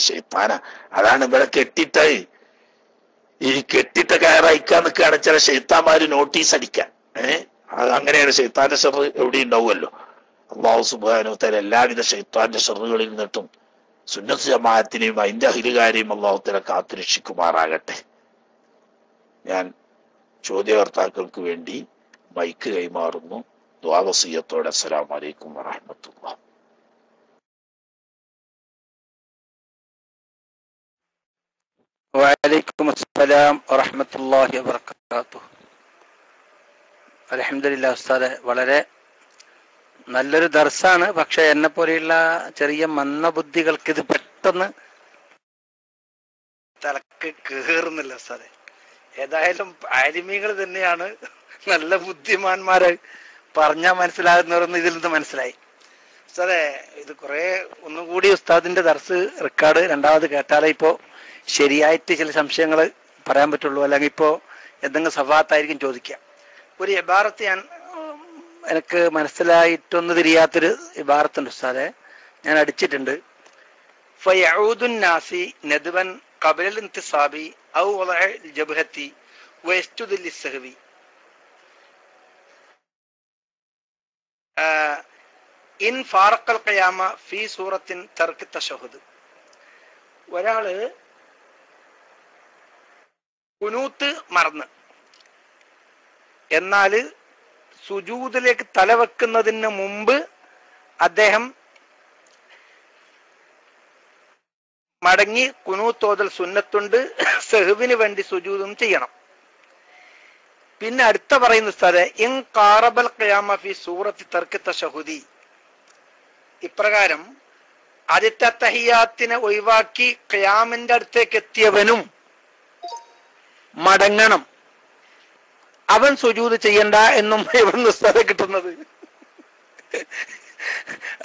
ഷെയ്ത്താന. അതാണ് ഇവിടെ കെട്ടിട്ട് ഈ കെട്ടിട്ട കയറയക്കാൻ നിൽക്കുകയാണ് ചില ഷെയ്ത്താന്മാര് നോട്ടീസ് അടിക്കാൻ. അത് അങ്ങനെയാണ്. ഷെയ്ത്താന്റെ ഷെറ് എവിടെ ഉണ്ടാവുമല്ലോ. അല്ലാഹു സുബ്ഹാനഹു വ തആല എല്ലാവിധ ഷെയ്ത്താന്റെ ഷെറുകളിൽ നിന്നിട്ടും സുന്നത്ത് ജമാഅത്തിനെയും അതിന്റെ അഹിലുകാരെയും അല്ലാഹു തആല കാത്തുരക്ഷിക്കുമാറാകട്ടെ. ഞാൻ ചോദ്യകർത്താക്കൾക്ക് വേണ്ടി മൈക്ക് കൈമാറുന്നു. ദുആ വസിയ്യത്തോടെ അസ്സലാമു അലൈക്കും വറഹ്മത്തുള്ളാഹി. വഅലൈക്കും അസ്സലാം വറഹ്മത്തുള്ളാഹി വബറകാതുഹു. അൽഹംദുലില്ലാഹ് ഉസ്താദെ, വളരെ നല്ലൊരു ദർസാണ്. പക്ഷെ എന്നെ പോലെയുള്ള ചെറിയ മന്ദബുദ്ധികൾക്ക് ഇത് പെട്ടെന്ന് തലക്ക് കേറുന്നില്ല ഉസ്താദെ. ഏതായാലും ആലിമീങ്ങൾ തന്നെയാണ് നല്ല ബുദ്ധിമാന്മാരെ പറഞ്ഞാൽ മനസ്സിലാകുന്നവരൊന്നും ഇതിൽ നിന്ന് മനസ്സിലായി. ഉസ്താദെ, ഇത് കുറെ ഒന്നുകൂടി ഉസ്താദിന്റെ ദർസ് റെക്കോർഡ് രണ്ടാമത് കേട്ടാലേ ഇപ്പോ ശരിയായിട്ട് ചില സംശയങ്ങൾ പറയാൻ പറ്റുള്ളൂ. അല്ലെങ്കിൽ ഇപ്പോ എന്തെങ്കിലും സഫാത്തായിരിക്കും ചോദിക്കാം. ഒരു ഇബാറത്ത് എനിക്ക് മനസ്സിലായിട്ടൊന്നും തിരിയാത്തൊരു ഇബാറത്തുണ്ട് ഉസ്താദെ, ഞാൻ അടിച്ചിട്ടുണ്ട്. ഫയഊദുൻ നാസി നദ്വൻ ഖബല ഇൻതിസാബി ഔ വളഅ ജബ്ഹതി വയസ്ജുദു ലിസ്സഹവി. ഇൻ ഫാറഖൽ ഖിയാമ ഫീ സൂറത്തിൻ തർക് തശഹുദ്. ഒരാള് കുനൂത്ത് മറന്ന് എന്നാല് സുജൂദിലേക്ക് തലവെക്കുന്നതിന് മുമ്പ് അദ്ദേഹം മടങ്ങി കുനൂത്തോതൽ സുന്നത്തുണ്ട്. സഹ്വിന് വേണ്ടി സുജൂദും ചെയ്യണം. പിന്നെ അടുത്ത പറയുന്ന ഉസ്താദെ, ഇൻ ഖാറബൽ ഖിയാമ ഫി സൂറത്തി തർക് തശഹുദി. ഇപ്രകാരം ആദ്യത്തെ തഹിയാത്തിനെ ഒഴിവാക്കി ഖിയാമിന്റെ അടുത്തേക്ക് എത്തിയവനും മടങ്ങണം, അവൻ സുജൂദ് ചെയ്യണ്ട എന്നും എവിടുന്ന് ഉസ്താദെ കിട്ടുന്നത്?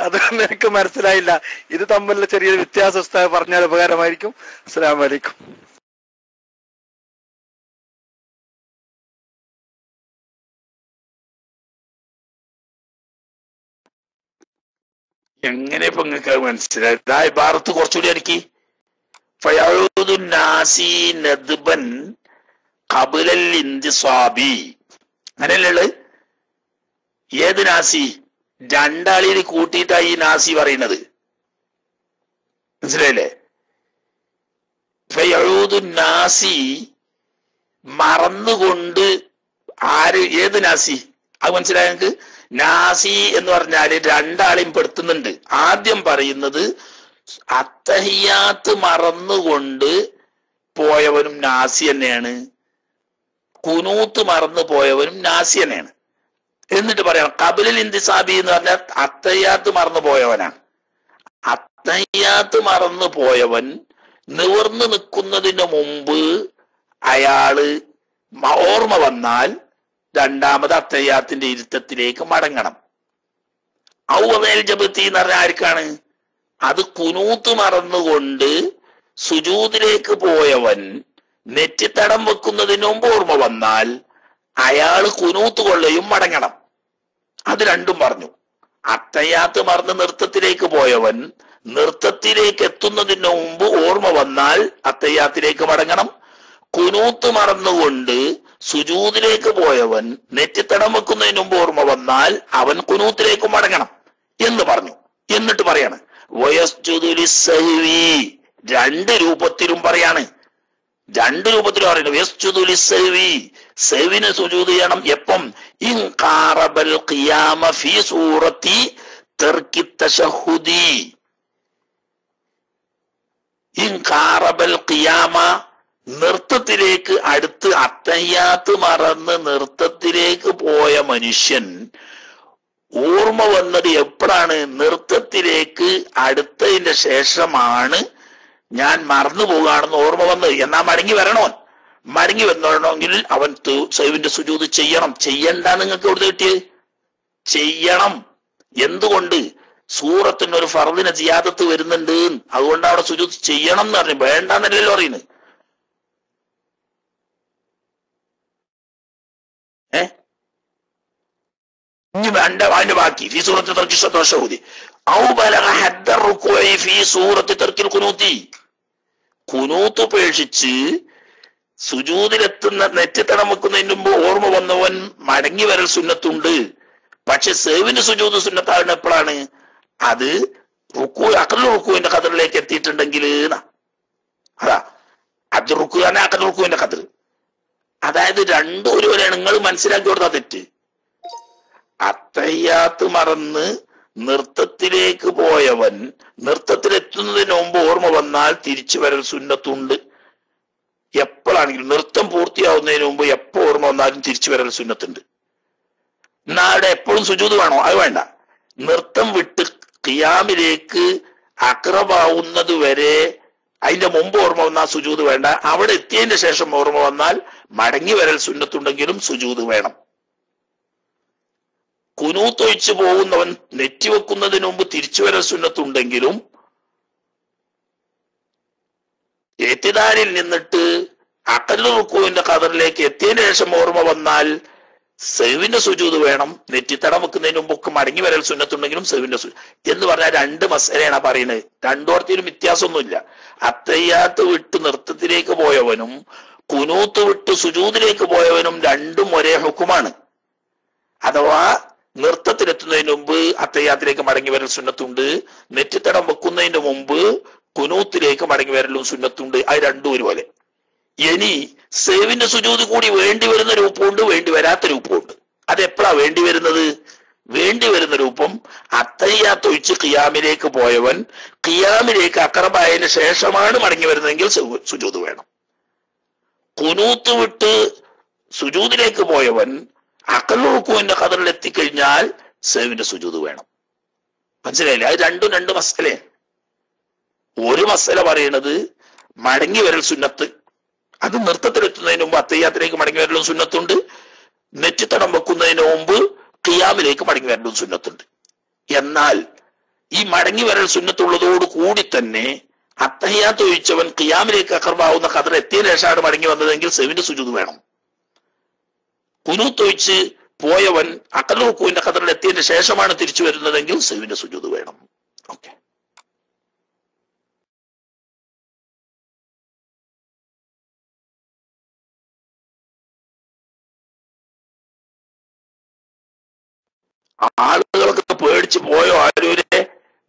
അതൊന്നും എനിക്ക് മനസ്സിലായില്ല. ഇത് തമ്മിലുള്ള ചെറിയൊരു വ്യത്യാസം ഉസ്താദ് പറഞ്ഞാൽ ഉപകാരമായിരിക്കും. അസ്സലാമു അലൈക്കും. എങ്ങനെ ഇപ്പൊ നിങ്ങൾക്ക് മനസ്സിലായി? ഇബാറത്ത് കുറച്ചുകൂടി എനിക്ക് ഫയഊദു നാസി നദ്ബൻ ഖബലൽ ഇൻതിസാബി. അങ്ങനെയല്ലേ? ഏത് നാസി? രണ്ടാളിൽ കൂട്ടിയിട്ടായി ഈ നാസി പറയുന്നത്. മനസ്സിലായില്ലേ? ഫയഊദു നാസി മറന്നുകൊണ്ട് ആര്? ഏത് നാസി? അത് മനസ്സിലായ നിങ്ങൾക്ക്? നാസി എന്ന് പറഞ്ഞാല് രണ്ടാളെയും പെടുത്തുന്നുണ്ട്. ആദ്യം പറയുന്നത് അത്തഹിയാത്ത് മറന്നുകൊണ്ട് പോയവനും നാസി തന്നെയാണ്, കുനൂത്ത് മറന്നു പോയവനും നാസി തന്നെയാണ്. എന്നിട്ട് പറയാം ഖബലൽ ഇൻതിസാബി എന്ന് പറഞ്ഞാൽ അത്തഹിയാത്ത് മറന്നു പോയവനാണ്. അത്തഹിയാത്ത് മറന്നു പോയവൻ നിവർന്നു നിൽക്കുന്നതിന് മുമ്പ് അയാള് ഓർമ്മ വന്നാൽ രണ്ടാമത് അത്തഹിയാത്തിന്റെ ഇരുത്തത്തിലേക്ക് മടങ്ങണം. ഔവൽ ജബത്തി എന്ന് പറഞ്ഞാൽ ആർക്കാണ്? അത് കുനൂത്ത് മറന്നുകൊണ്ട് സുജൂദിലേക്ക് പോയവൻ നെറ്റിത്തടം വെക്കുന്നതിന് മുമ്പ് ഓർമ്മ വന്നാൽ അയാൾ കുനൂത്ത് കൊള്ളയും മടങ്ങണം. അത് രണ്ടും പറഞ്ഞു. അത്തഹിയാത്ത് മറന്ന് നൃത്തത്തിലേക്ക് പോയവൻ നൃത്തത്തിലേക്ക് എത്തുന്നതിന് മുമ്പ് ഓർമ്മ വന്നാൽ അത്തഹിയാത്തിലേക്ക് മടങ്ങണം. കുനൂത്ത് മറന്നുകൊണ്ട് സുജൂദിലേക്ക് പോയവൻ നെറ്റിത്തടം വെക്കുന്നതിന് മുമ്പ് ഓർമ്മ വന്നാൽ അവൻ കുനൂത്തിലേക്ക് മടങ്ങണം എന്ന് പറഞ്ഞു. എന്നിട്ട് പറയാണ് വയസ്ജുദു ലിസ്സഹ്വി. രണ്ട് രൂപത്തിലും പറയാണ്, രണ്ട് രൂപത്തിലും പറയുന്നത്. വയസ്ജുദു ലിസ്സഹ്വി, സഹ്വിന് സുജൂദ് ചെയ്യണം. എപ്പം? ഇൻ ഖാറബൽ ഖിയാമ ഫീ സൂറത്തി തർകി തശഹുദി. ഇൻ ഖാറബൽ ഖിയാമ, നൃത്തത്തിലേക്ക് അടുത്ത് അത്തഹിയാത്ത് മറന്ന് നൃത്തത്തിലേക്ക് പോയ മനുഷ്യൻ ഓർമ്മ വന്നത് എപ്പോഴാണ്? നൃത്തത്തിലേക്ക് അടുത്തതിന്റെ ശേഷമാണ് ഞാൻ മറന്നു പോവുകയാണെന്ന് ഓർമ്മ വന്നത്. എന്നാ മടങ്ങി വരണോ? മടങ്ങി വന്നോണമെങ്കിൽ അവൻ സഹ്വിന്റെ സുജൂദ് ചെയ്യണം. ചെയ്യണ്ട നിങ്ങൾക്ക് എവിടെ കിട്ടിയത്? ചെയ്യണം. എന്തുകൊണ്ട്? സൂറത്തിന് ഒരു ഫർദിന് സിയാദത്ത് വരുന്നുണ്ട്, അതുകൊണ്ട് അവിടെ സുജൂദ് ചെയ്യണം എന്ന് പറഞ്ഞു. വേണ്ടെന്നല്ലല്ലോ പറയുന്നത്. ഇനി വേണ്ട അതിന്റെ ബാക്കി ഫീ സൂറത്ത് തർകി തശഹുദി ഔ ബലഗ ഫീ സൂറത്തി തർക്കിൽ കുനൂത്തി, കുനൂത്ത് ഉപേക്ഷിച്ച് സുജൂദിലെത്തുന്ന നെറ്റിത്തടം വെക്കുന്നതിന് മുമ്പ് ഓർമ്മ വന്നവൻ മടങ്ങി വരൽ സുന്നത്തുണ്ട്. പക്ഷെ സേവിന്റെ സുജൂദ് സുന്നത്താകുന്ന എപ്പോഴാണ്? അത് അക്കൽ റുക്കുവിന്റെ ഖദറിലേക്ക് എത്തിയിട്ടുണ്ടെങ്കിൽ അതാ അബ്ദുൽ റുക്കു തന്നെ അക്കൽ റുക്കുവിന്റെ ഖദർ. അതായത് രണ്ടും ഒരുവരെയാണ്. നിങ്ങൾ മനസ്സിലാക്കി കൊടുത്താ തെറ്റ്. അത്തഹിയ്യാത്ത് മറന്ന് നൃത്തത്തിലേക്ക് പോയവൻ നൃത്തത്തിലെത്തുന്നതിന് മുമ്പ് ഓർമ്മ വന്നാൽ തിരിച്ചു വരൽ സുന്നത്തുണ്ട്. എപ്പോഴാണെങ്കിലും നൃത്തം പൂർത്തിയാവുന്നതിന് മുമ്പ് എപ്പോ ഓർമ്മ വന്നാലും തിരിച്ചു വരൽ സുന്നത്തുണ്ട്. എന്നാ അവിടെ എപ്പോഴും സുജൂദ് വേണോ? അത് വേണ്ട. നൃത്തം വിട്ട് ഖിയാമിലേക്ക് അക്രബാവുന്നത് വരെ അതിന്റെ മുമ്പ് ഓർമ്മ വന്നാൽ സുജൂദ് വേണ്ട. അവിടെ എത്തിയതിന്റെ ശേഷം ഓർമ്മ വന്നാൽ മടങ്ങി വരൽ സുന്നത്തുണ്ടെങ്കിലും സുജൂദ് വേണം. കുനൂത്തൊഴിച്ചു പോകുന്നവൻ നെറ്റിവെക്കുന്നതിന് മുമ്പ് തിരിച്ചു വരൽ സുന്നത്തുണ്ടെങ്കിലും എത്തിദാരിൽ നിന്നിട്ട് അഖൽ റുക്കുവിന്റെ ഖദറിലേക്ക് എത്തിയതിനു ശേഷം ഓർമ്മ വന്നാൽ സഹ്വിന്റെ സുജൂദ് വേണം. നെറ്റിത്തടം വെക്കുന്നതിന് മുമ്പൊക്കെ മടങ്ങി വരൽ സുന്നത്തുണ്ടെങ്കിലും സഹ്വിന്റെ എന്ന് പറഞ്ഞാൽ രണ്ട് മസലയാണ് പറയുന്നത്. രണ്ടോടത്തിനും വ്യത്യാസമൊന്നുമില്ല. അത്തഹിയ്യാത്ത് വിട്ട് നൃത്തത്തിലേക്ക് പോയവനും കുനൂത്ത് വിട്ട് സുജൂദിലേക്ക് പോയവനും രണ്ടും ഒരേ ഹുക്കുമാണ്. അഥവാ നൃത്തത്തിലെത്തുന്നതിന് മുമ്പ് അത്തഹിയ്യാത്തിലേക്ക് മടങ്ങി വരൽ സുന്നത്തുണ്ട്, നെറ്റിത്തടം വെക്കുന്നതിന് മുമ്പ് കുനൂത്തിലേക്ക് മടങ്ങി വരലും സുന്നത്തുണ്ട്. അത് രണ്ടും ഒരുപോലെ. ഇനി സേവിന്റെ സുജൂദ് കൂടി വേണ്ടി വരുന്ന രൂപമുണ്ട്, വേണ്ടി വരാത്ത രൂപമുണ്ട്. അതെപ്പോഴാ വേണ്ടി വരുന്നത്? വേണ്ടി വരുന്ന രൂപം അത്തഹിയ്യാത്ത് ഒഴിച്ച് ഖിയാമിലേക്ക് പോയവൻ ഖിയാമിലേക്ക് അക്രബായതിനു ശേഷമാണ് മടങ്ങി വരുന്നതെങ്കിൽ സുജൂദ് വേണം. കുനൂത്ത് വിട്ട് സുജൂദിലേക്ക് പോയവൻ അഖൽ റുക്കുവിന്റെ ഖദറിൽ എത്തിക്കഴിഞ്ഞാൽ സേവിന്റെ സുജൂദ് വേണം. മനസ്സിലായില്ലേ? അത് രണ്ടും രണ്ട് മസലേ. ഒരു മസല പറയണത് മടങ്ങി വരൽ സുന്നത്ത്, അത് നൃത്തത്തിലെത്തുന്നതിന് മുമ്പ് അത്തഹിയ്യാത്തിലേക്ക് മടങ്ങി വരലും സുന്നത്തുണ്ട്, നെറ്റിത്തടം വെക്കുന്നതിന് മുമ്പ് ഖിയാമിലേക്ക് മടങ്ങി വരലും സുന്നത്തുണ്ട്. എന്നാൽ ഈ മടങ്ങി വരൽ സുന്നത്തുള്ളതോട് കൂടി തന്നെ അത്തഹിയ്യാത്ത് ഒഴിച്ചവൻ ഖിയാമിലേക്ക് അഖർബാവുന്ന ഖദർ എത്തിയതിനു ശേഷമാണ് മടങ്ങി വന്നതെങ്കിൽ സഹ്വിന്റെ സുജൂദ് വേണം. കുനൂത്ത് ഒഴിച്ച് പോയവൻ അഖൽ റുക്കുവിന്റെ ഖദറിൽ എത്തിയതിനു ശേഷമാണ് തിരിച്ചു വരുന്നതെങ്കിൽ സഹ്വിന്റെ സുജൂദ് വേണം. ഓക്കെ. ആളുകളൊക്കെ പേടിച്ച് പോയോ? ആരൂരെ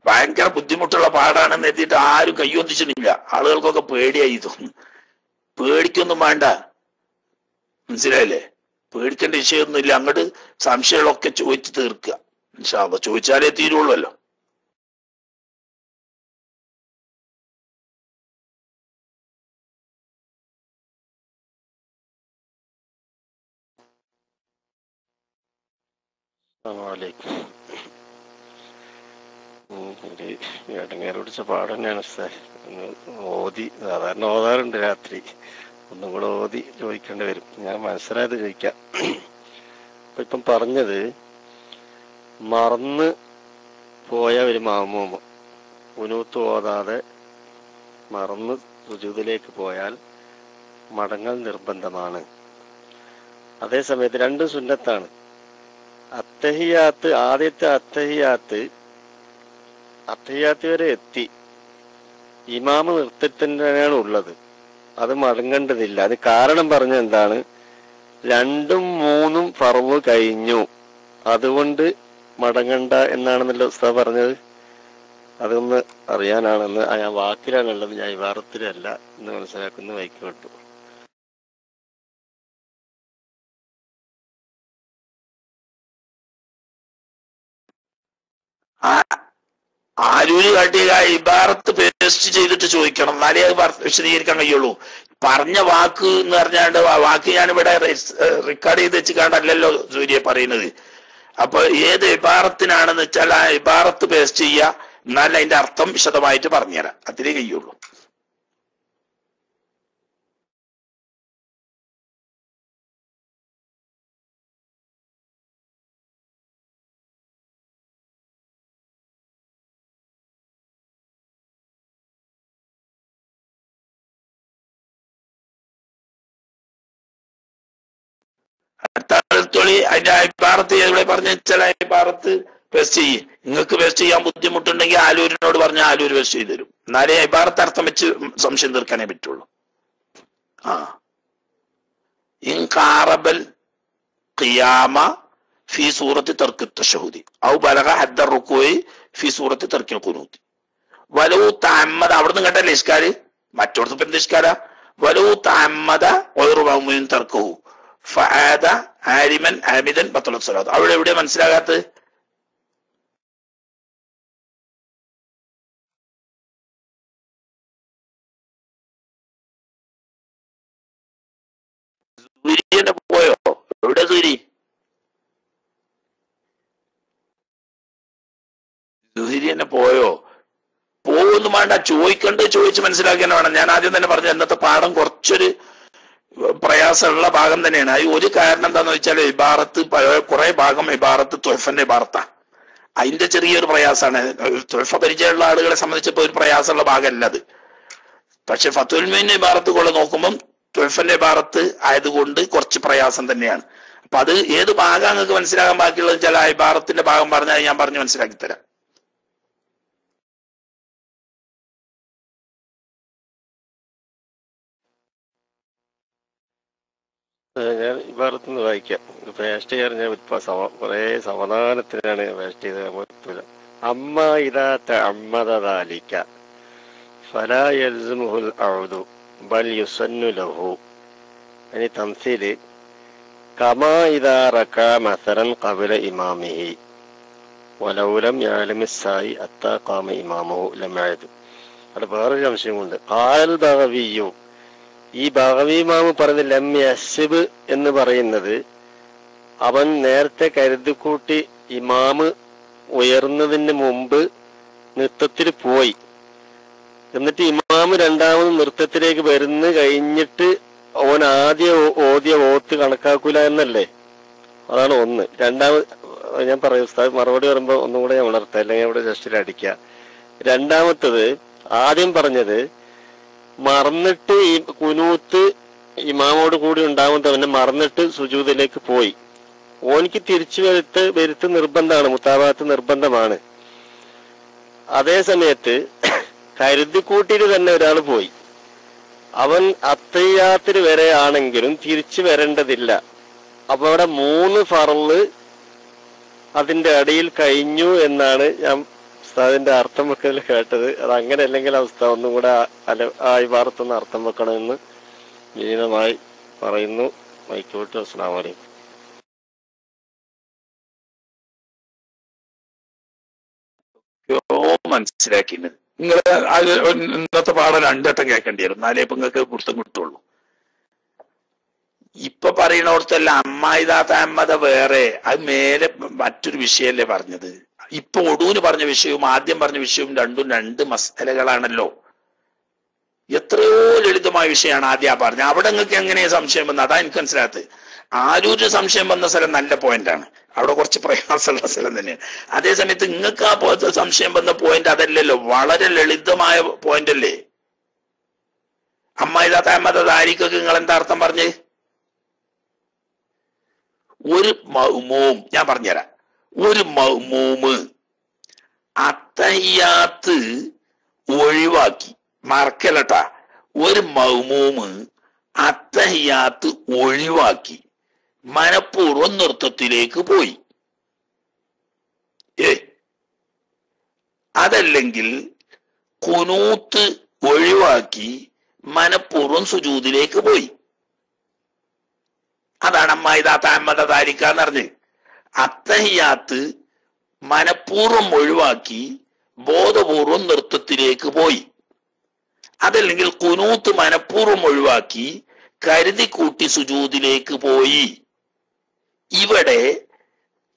ഭയങ്കര ബുദ്ധിമുട്ടുള്ള പാടാണെന്ന് എത്തിയിട്ട് ആരും കയ്യൊന്നിച്ചിട്ടില്ല. ആളുകൾക്കൊക്കെ പേടിയായി തോന്നുന്നു. പേടിക്കൊന്നും വേണ്ട, മനസ്സിലായില്ലേ? പേടിക്കേണ്ട വിഷയമൊന്നുമില്ല. അങ്ങോട്ട് സംശയങ്ങളൊക്കെ ചോദിച്ചു തീർക്കുക. ഇൻഷാ അല്ലാഹ് ചോദിച്ചാലേ തീരുള്ളല്ലോ. ഇടങ്ങേറ് പിടിച്ച പാട് തന്നെയാണ് ഓതി. സാധാരണ ഓതാറുണ്ട് രാത്രി. ഒന്നും കൂടെ ഓതി ചോദിക്കേണ്ടി വരും. ഞാൻ മനസ്സിലായത് ചോദിക്കാം. ഇപ്പം പറഞ്ഞത് മറന്ന് പോയ ഒരു മാമൂമ് കുനൂത്ത് ഓതാതെ മറന്ന് സുജൂദിലേക്ക് പോയാൽ മടങ്ങൽ നിർബന്ധമാണ്. അതേ സമയത്ത് രണ്ടും സുന്നത്താണ്. അത്തഹിയ്യാത്ത്, ആദ്യത്തെ അത്തഹിയ്യാത്ത് വരെ എത്തി, ഇമാമ് നിർത്തത്തിനാണ് ഉള്ളത്, അത് മടങ്ങേണ്ടതില്ല. അത് കാരണം പറഞ്ഞ എന്താണ്? 2ഉം 3ഉം ഫർള് കഴിഞ്ഞു, അതുകൊണ്ട് മടങ്ങണ്ട എന്നാണെന്നല്ലോ ഉസ്താദ് പറഞ്ഞത്. അതൊന്ന് അറിയാനാണെന്ന്. ഞാൻ വാക്കിലാണുള്ളത്, ഞാൻ ഇബാറത്തിലല്ല എന്ന് മനസ്സിലാക്കുന്ന വൈക്ക് വിട്ടു. ആരൂര് കാട്ടിയ ഇബാറത്ത് പേസ്റ്റ് ചെയ്തിട്ട് ചോദിക്കണം, എന്നാലേ അത് വിശദീകരിക്കാൻ കഴിയുള്ളൂ. പറഞ്ഞ വാക്ക് എന്ന് പറഞ്ഞാണ്ട് വാക്ക് ഞാനിവിടെ റെക്കോർഡ് ചെയ്ത് വെച്ച് കണ്ടല്ലോ സൂര്യ പറയുന്നത്. അപ്പൊ ഏത് ഇബാറത്തിനാണെന്ന് വെച്ചാൽ ആ ഇബാറത്ത് പേസ്റ്റ് ചെയ്യുക, എന്നാൽ അതിന്റെ അർത്ഥം വിശദമായിട്ട് പറഞ്ഞുതരാം. അതിലേ കഴിയുള്ളൂ. അടുത്ത തൊളി അതിന്റെ ഇബാറത്ത് ഇവിടെ പറഞ്ഞ വെച്ചാൽ ഇബാറത്ത് പേസ്റ്റ് ചെയ്യ്. നിങ്ങൾക്ക് പേസ്റ്റ് ചെയ്യാൻ ബുദ്ധിമുട്ടുണ്ടെങ്കിൽ ആലൂരിനോട് പറഞ്ഞാൽ ആലൂര് പേസ്റ്റ് ചെയ്ത് തരും. എന്നാലേ ഇബാറത്ത് അർത്ഥം വെച്ച് സംശയം തീർക്കാനേ പറ്റുള്ളൂ. ഇൻകാറബൽ ഖിയാമ ഫി സൂറത്തി തർക്കി തശഹുദി ഔ ബലഗ ഹദ്ദ റുകൂഇ ഫി സൂറത്തി തർക്കിൽ ഖുനൂതി വലൗ തഅമ്മദ. അവിടുന്ന് കേട്ടല്ലേ ഇഷ്കാല്, മറ്റോടത്ത് ഇപ്പൊ എന്ത് ഇഷ്കാല? വലൗ തഅമ്മദ ഗൈറു മഅ്മുനിൻ തർക്കുഹു ഫആദ ആലിമൻ ആമിദൻ ബത്തലത് സ്വലാത്ത്. അവിടെ എവിടെ മനസ്സിലാകാത്തത്? പോയോ? എവിടെ സൂരി? സുഹരി തന്നെ പോയോ? പോകുന്നു വേണ്ട, ചോദിച്ച് മനസ്സിലാക്കാൻ വേണം. ഞാൻ ആദ്യം തന്നെ പറഞ്ഞു ഇന്നത്തെ പാഠം കുറച്ചൊരു പ്രയാസമുള്ള ഭാഗം തന്നെയാണ്. അത് ഒരു കാരണം എന്താന്ന് വെച്ചാൽ ഇബാറത്ത് കുറെ ഭാഗം ഇബാറത്ത് തുഹഫന്റെ ഇബാറത്താ. അതിന്റെ ചെറിയൊരു പ്രയാസമാണ്. തുഹഫ പരിചയമുള്ള ആളുകളെ സംബന്ധിച്ചപ്പോ ഒരു പ്രയാസമുള്ള ഭാഗമല്ല അത്. പക്ഷെ ഫത്തുൽ മുഈനിന്റെ ഇബാറത്ത് കൊണ്ട് നോക്കുമ്പോൾ തുഹഫന്റെ ഇബാറത്ത് ആയതുകൊണ്ട് കുറച്ച് പ്രയാസം തന്നെയാണ്. അപ്പൊ അത് ഏത് ഭാഗം നിങ്ങൾക്ക് മനസ്സിലാകാൻ ബാക്കിയുള്ളത് വെച്ചാൽ ആ ഇബാറത്തിന്റെ ഭാഗം പറഞ്ഞാൽ ഞാൻ പറഞ്ഞ് മനസ്സിലാക്കി തരാം. ഞാൻ ഇബാറത്തുനിന്ന് വായിക്കാം. പേസ്റ്റ് ചെയ്യാൻ ഞാൻ കുറെ സമാധാനത്തിനാണ് പേസ്റ്റ് ചെയ്ത് പറ്റില്ല. അമ്മ ഇതാ തഅമ്മദ ദാലിക ഫലാ യൽസമുഹുൽ ഔദു ബൽ യുസന്നു ലഹു. ഇനി തംസീല് കമാ ഇദാ റകഅ മസലൻ ഖബല ഇമാമിഹി വലൗ ലം യഅലമി സായി അത്താ ഖാമ ഇമാമുഹു ലം യഅദ്. അവിടെ വേറൊരു സംശയമുണ്ട്. ഖാൽ ബഗവിയ്യു, ഈ ബഗവി ഇമാമ് പറഞ്ഞ ലം യസ്ബ് എന്ന് പറയുന്നത് അവൻ നേരത്തെ കരുതിക്കൂട്ടി ഇമാമ് ഉയർന്നതിന് മുമ്പ് നൃത്തത്തിൽ പോയി, എന്നിട്ട് ഇമാമ് രണ്ടാമത് നൃത്തത്തിലേക്ക് വരുന്ന കഴിഞ്ഞിട്ട് അവൻ ആദ്യം ഓതിയ ഓത്ത് കണക്കാക്കൂല എന്നല്ലേ? അതാണ് ഒന്ന്. രണ്ടാമത് ഞാൻ പറയും ഉസ്താദ് മറുപടി പറയുമ്പോ ഒന്നും കൂടെ ഞാൻ ഉണർത്താം, അല്ലെങ്കിൽ അവിടെ ജസ്റ്റിൽ അടിക്കുക. രണ്ടാമത്തത് ആദ്യം പറഞ്ഞത് മറന്നിട്ട് ഈ കുനൂത്ത് ഇമാമോട് കൂടി ഉണ്ടാവുന്നവനെ മറന്നിട്ട് സുജൂദിലേക്ക് പോയി. ഓനിക്ക് തിരിച്ചു വരുത്ത് നിർബന്ധമാണ്, മുത്താബാത്ത് നിർബന്ധമാണ്. അതേ സമയത്ത് കരുതിക്കൂട്ടിയിട്ട് തന്നെ ഒരാൾ പോയി, അവൻ അത്തയ്യാത്തിൽ വരെ ആണെങ്കിലും തിരിച്ചു വരേണ്ടതില്ല. അപ്പൊ അവിടെ 3 ഫർള് അതിന്റെ അടിയിൽ കഴിഞ്ഞു എന്നാണ് ഞാൻ ഉസ്താദിന്റെ അർത്ഥം വെക്കൽ കേട്ടത്. അത് അങ്ങനെ അല്ലെങ്കിൽ ആ ഉസ്താദ് ഒന്നും കൂടെ ആ ഇബാറത്തൊന്ന് അർത്ഥം വെക്കണമെന്ന് വിനീതമായി പറയുന്നു. മൈക്കോട്ട്. അസ്സലാമു അലൈക്കും. മനസ്സിലാക്കിയത് നിങ്ങൾ ഇന്നത്തെ പാഠം 2 വട്ടം കേൾക്കേണ്ടി വരും, എന്നാലേ ഇപ്പൊ നിങ്ങൾക്ക് പിടുത്തം കിട്ടുള്ളൂ. ഇപ്പൊ പറയുന്നിടത്തല്ല അമ്മായിദാത്ത അമ്മത വേറെ, അത് മേലെ മറ്റൊരു വിഷയല്ലേ പറഞ്ഞത്. ഇപ്പൊ ഒടുവിന് പറഞ്ഞ വിഷയവും ആദ്യം പറഞ്ഞ വിഷയവും രണ്ടും 2 മസലകളാണല്ലോ. എത്രയോ ലളിതമായ വിഷയമാണ് ആദ്യം പറഞ്ഞത്. അവിടെ നിങ്ങൾക്ക് എങ്ങനെയാ സംശയം വന്നത്? അതാ എനിക്ക് മനസ്സിലാത്തത്. ആരൂര് സംശയം വന്ന സ്ഥലം നല്ല പോയിന്റാണ്, അവിടെ കുറച്ച് പ്രയാസമുള്ള സ്ഥലം തന്നെയാണ്. അതേസമയത്ത് നിങ്ങൾക്ക് ആ സംശയം വന്ന പോയിന്റ് അതല്ലല്ലോ, വളരെ ലളിതമായ പോയിന്റ് അല്ലേ. അമ്മായിദാത്ത അമ്മത ദാരിക്കൊക്കെ നിങ്ങൾ എന്താ അർത്ഥം പറഞ്ഞ്? ഒരു മഅ്മൂം, ഞാൻ പറഞ്ഞുതരാം. ഒരു മഅ്മൂമ് അത്തഹിയ്യാത്ത് ഒഴിവാക്കി, മറക്കലട്ടാ. ഒരു മഅ്മൂമ് അത്തഹിയ്യാത്ത് ഒഴിവാക്കി മനഃപൂർവ്വം നൃത്തത്തിലേക്ക് പോയി. അതല്ലെങ്കിൽ ഖുനൂത്ത് ഒഴിവാക്കി മനഃപൂർവ്വം സുജൂദിലേക്ക് പോയി. അതാണ് അമ്മായിദാത്ത അമ്മത ദാരിക എന്ന് പറഞ്ഞ്. അത്തഹിയ്യാത്ത് മനഃപൂർവ്വം ഒഴിവാക്കി ബോധപൂർവം നൃത്തത്തിലേക്ക് പോയി. അതല്ലെങ്കിൽ ഖുനൂത്ത് മനഃപൂർവ്വം ഒഴിവാക്കി കരുതി കൂട്ടി സുജൂദിലേക്ക് പോയി. ഇവിടെ